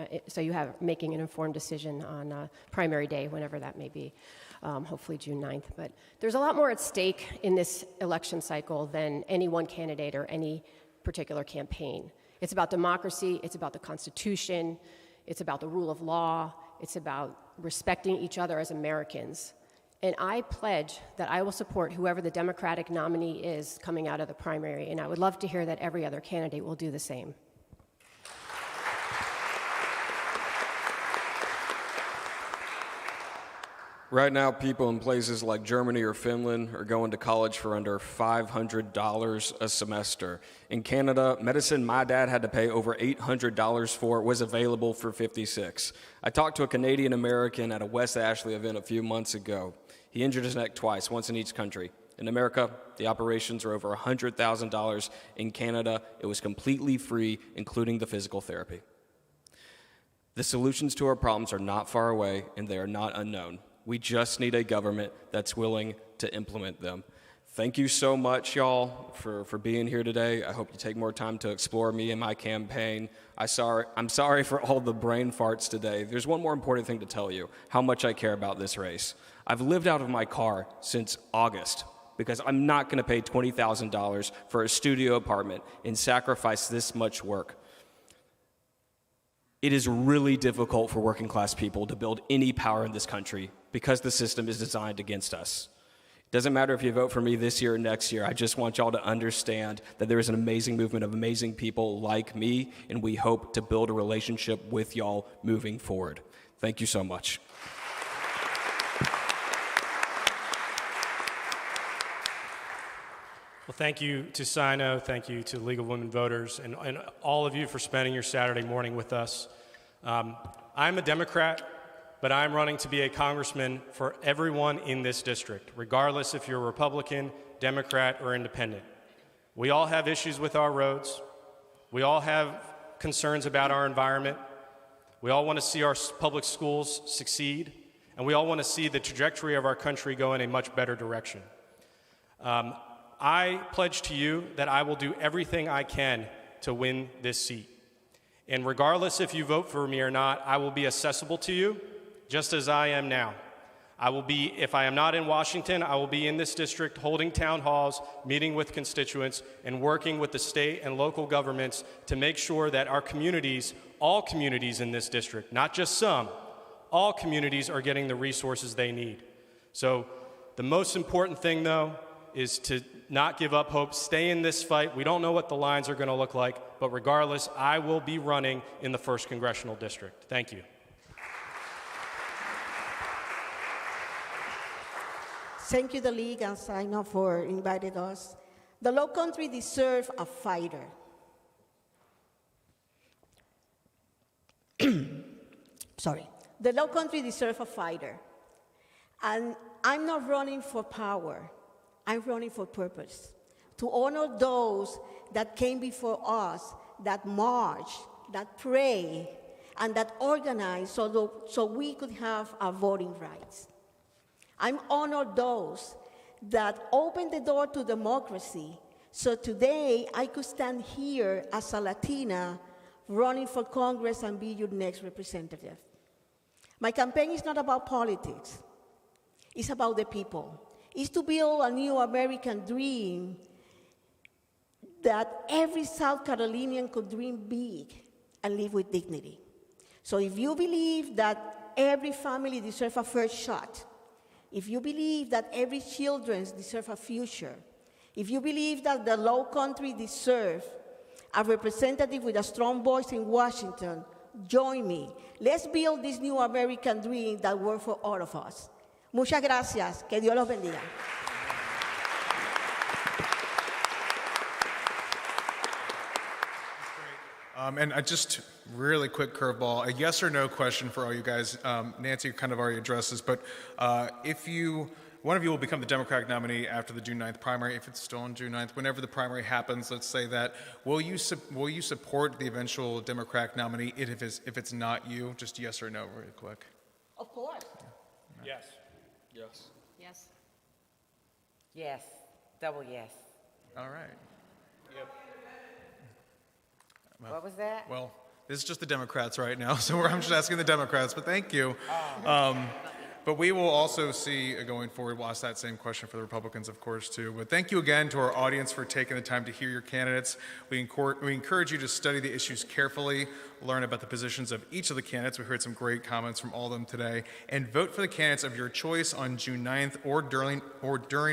making an informed decision on primary day, whenever that may be, hopefully June 9th. But there's a lot more at stake in this election cycle than any one candidate or any particular campaign. It's about democracy, it's about the Constitution, it's about the rule of law, it's about respecting each other as Americans. And I pledge that I will support whoever the Democratic nominee is coming out of the primary, and I would love to hear that every other candidate will do the same. Right now, people in places like Germany or Finland are going to college for under $500 a semester. In Canada, medicine my dad had to pay over $800 for was available for $56. I talked to a Canadian American at a West Ashley event a few months ago. He injured his neck twice, once in each country. In America, the operations are over $100,000. In Canada, it was completely free, including the physical therapy. The solutions to our problems are not far away, and they are not unknown. We just need a government that's willing to implement them. Thank you so much, y'all, for being here today. I hope you take more time to explore me and my campaign. I'm sorry for all the brain farts today. There's one more important thing to tell you, how much I care about this race. I've lived out of my car since August because I'm not going to pay $20,000 for a studio apartment and sacrifice this much work. It is really difficult for working class people to build any power in this country because the system is designed against us. It doesn't matter if you vote for me this year or next year. I just want y'all to understand that there is an amazing movement of amazing people like me, and we hope to build a relationship with y'all moving forward. Thank you so much. Well, thank you to SINO, thank you to the League of Women Voters, and all of you for spending your Saturday morning with us. I'm a Democrat, but I'm running to be a congressman for everyone in this district, regardless if you're a Republican, Democrat, or independent. We all have issues with our roads. We all have concerns about our environment. We all want to see our public schools succeed, and we all want to see the trajectory of our country go in a much better direction. I pledge to you that I will do everything I can to win this seat. And regardless if you vote for me or not, I will be accessible to you, just as I am now. I will be, if I am not in Washington, I will be in this district holding town halls, meeting with constituents, and working with the state and local governments to make sure that our communities, all communities in this district, not just some, all communities are getting the resources they need. So the most important thing, though, is to not give up hope, stay in this fight. We don't know what the lines are going to look like, but regardless, I will be running in the 1st Congressional District. Thank you. Thank you, the League and SINO, for inviting us. The Low Country deserves a fighter. Sorry. The Low Country deserves a fighter. And I'm not running for power. I'm running for purpose, to honor those that came before us, that marched, that prayed, and that organized so we could have our voting rights. I'm honored those that opened the door to democracy, so today I could stand here as a Latina running for Congress and be your next representative. My campaign is not about politics. It's about the people. It's to build a new American dream that every South Carolinian could dream big and live with dignity. So if you believe that every family deserves a first shot, if you believe that every children deserves a future, if you believe that the Low Country deserves a representative with a strong voice in Washington, join me. Let's build this new American dream that works for all of us. Muchas gracias. Que Dios los bendiga. And just really quick curveball, a yes or no question for all you guys. Nancy kind of already addressed this, but if one of you will become the Democratic nominee after the June 9th primary, if it's still on June 9th, whenever the primary happens, let's say that, will you support the eventual Democratic nominee if it's not you? Just yes or no, really quick. Of course. Yes. Yes. Yes. Yes, double yes. All right. What was that? Well, this is just the Democrats right now, so I'm just asking the Democrats, but thank you. But we will also see, going forward, we'll ask that same question for the Republicans, of course, too. But thank you again to our audience for taking the time to hear your candidates. We encourage you to study the issues carefully, learn about the positions of each of the candidates. We heard some great comments from all of them today. And vote for the candidates of your choice on June 9th or during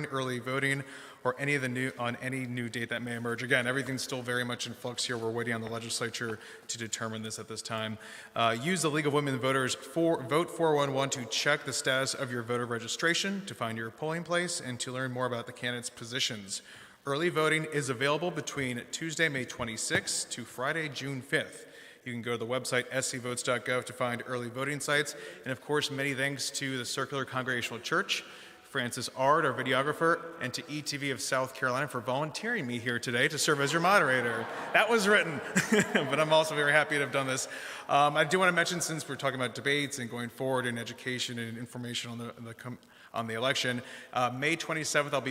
early voting, or any new date that may emerge. Again, everything's still very much in flux here. We're waiting on the legislature to determine this at this time. Use the League of Women Voters Vote 411 to check the status of your voter registration, to find your polling place, and to learn more about the candidates' positions. Early voting is available between Tuesday, May 26th to Friday, June 5th. You can go to the website scvotes.gov to find early voting sites. And of course, many thanks to the Circular Congregational Church, Francis Ard, our videographer, and to ETV of South Carolina for volunteering me here today to serve as your moderator. That was written, but I'm also very happy to have done this. I do want to mention, since we're talking about debates and going forward in education and information on the election, May 27th, I'll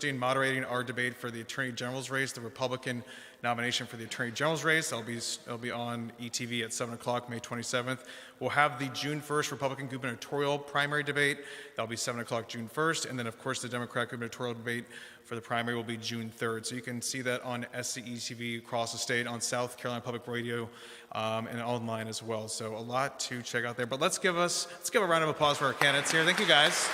be moderating our debate for the Attorney General's race, the Republican nomination for the Attorney General's race. I'll be on ETV at 7 o'clock, May 27th. We'll have the June 1st Republican gubernatorial primary debate. That'll be 7 o'clock, June 1st. And then, of course, the Democratic gubernatorial debate for the primary will be June 3rd. So you can see that on SCE TV across the state, on South Carolina Public Radio, and online as well. So a lot to check out there. But let's give a round of applause for our candidates here. Thank you, guys.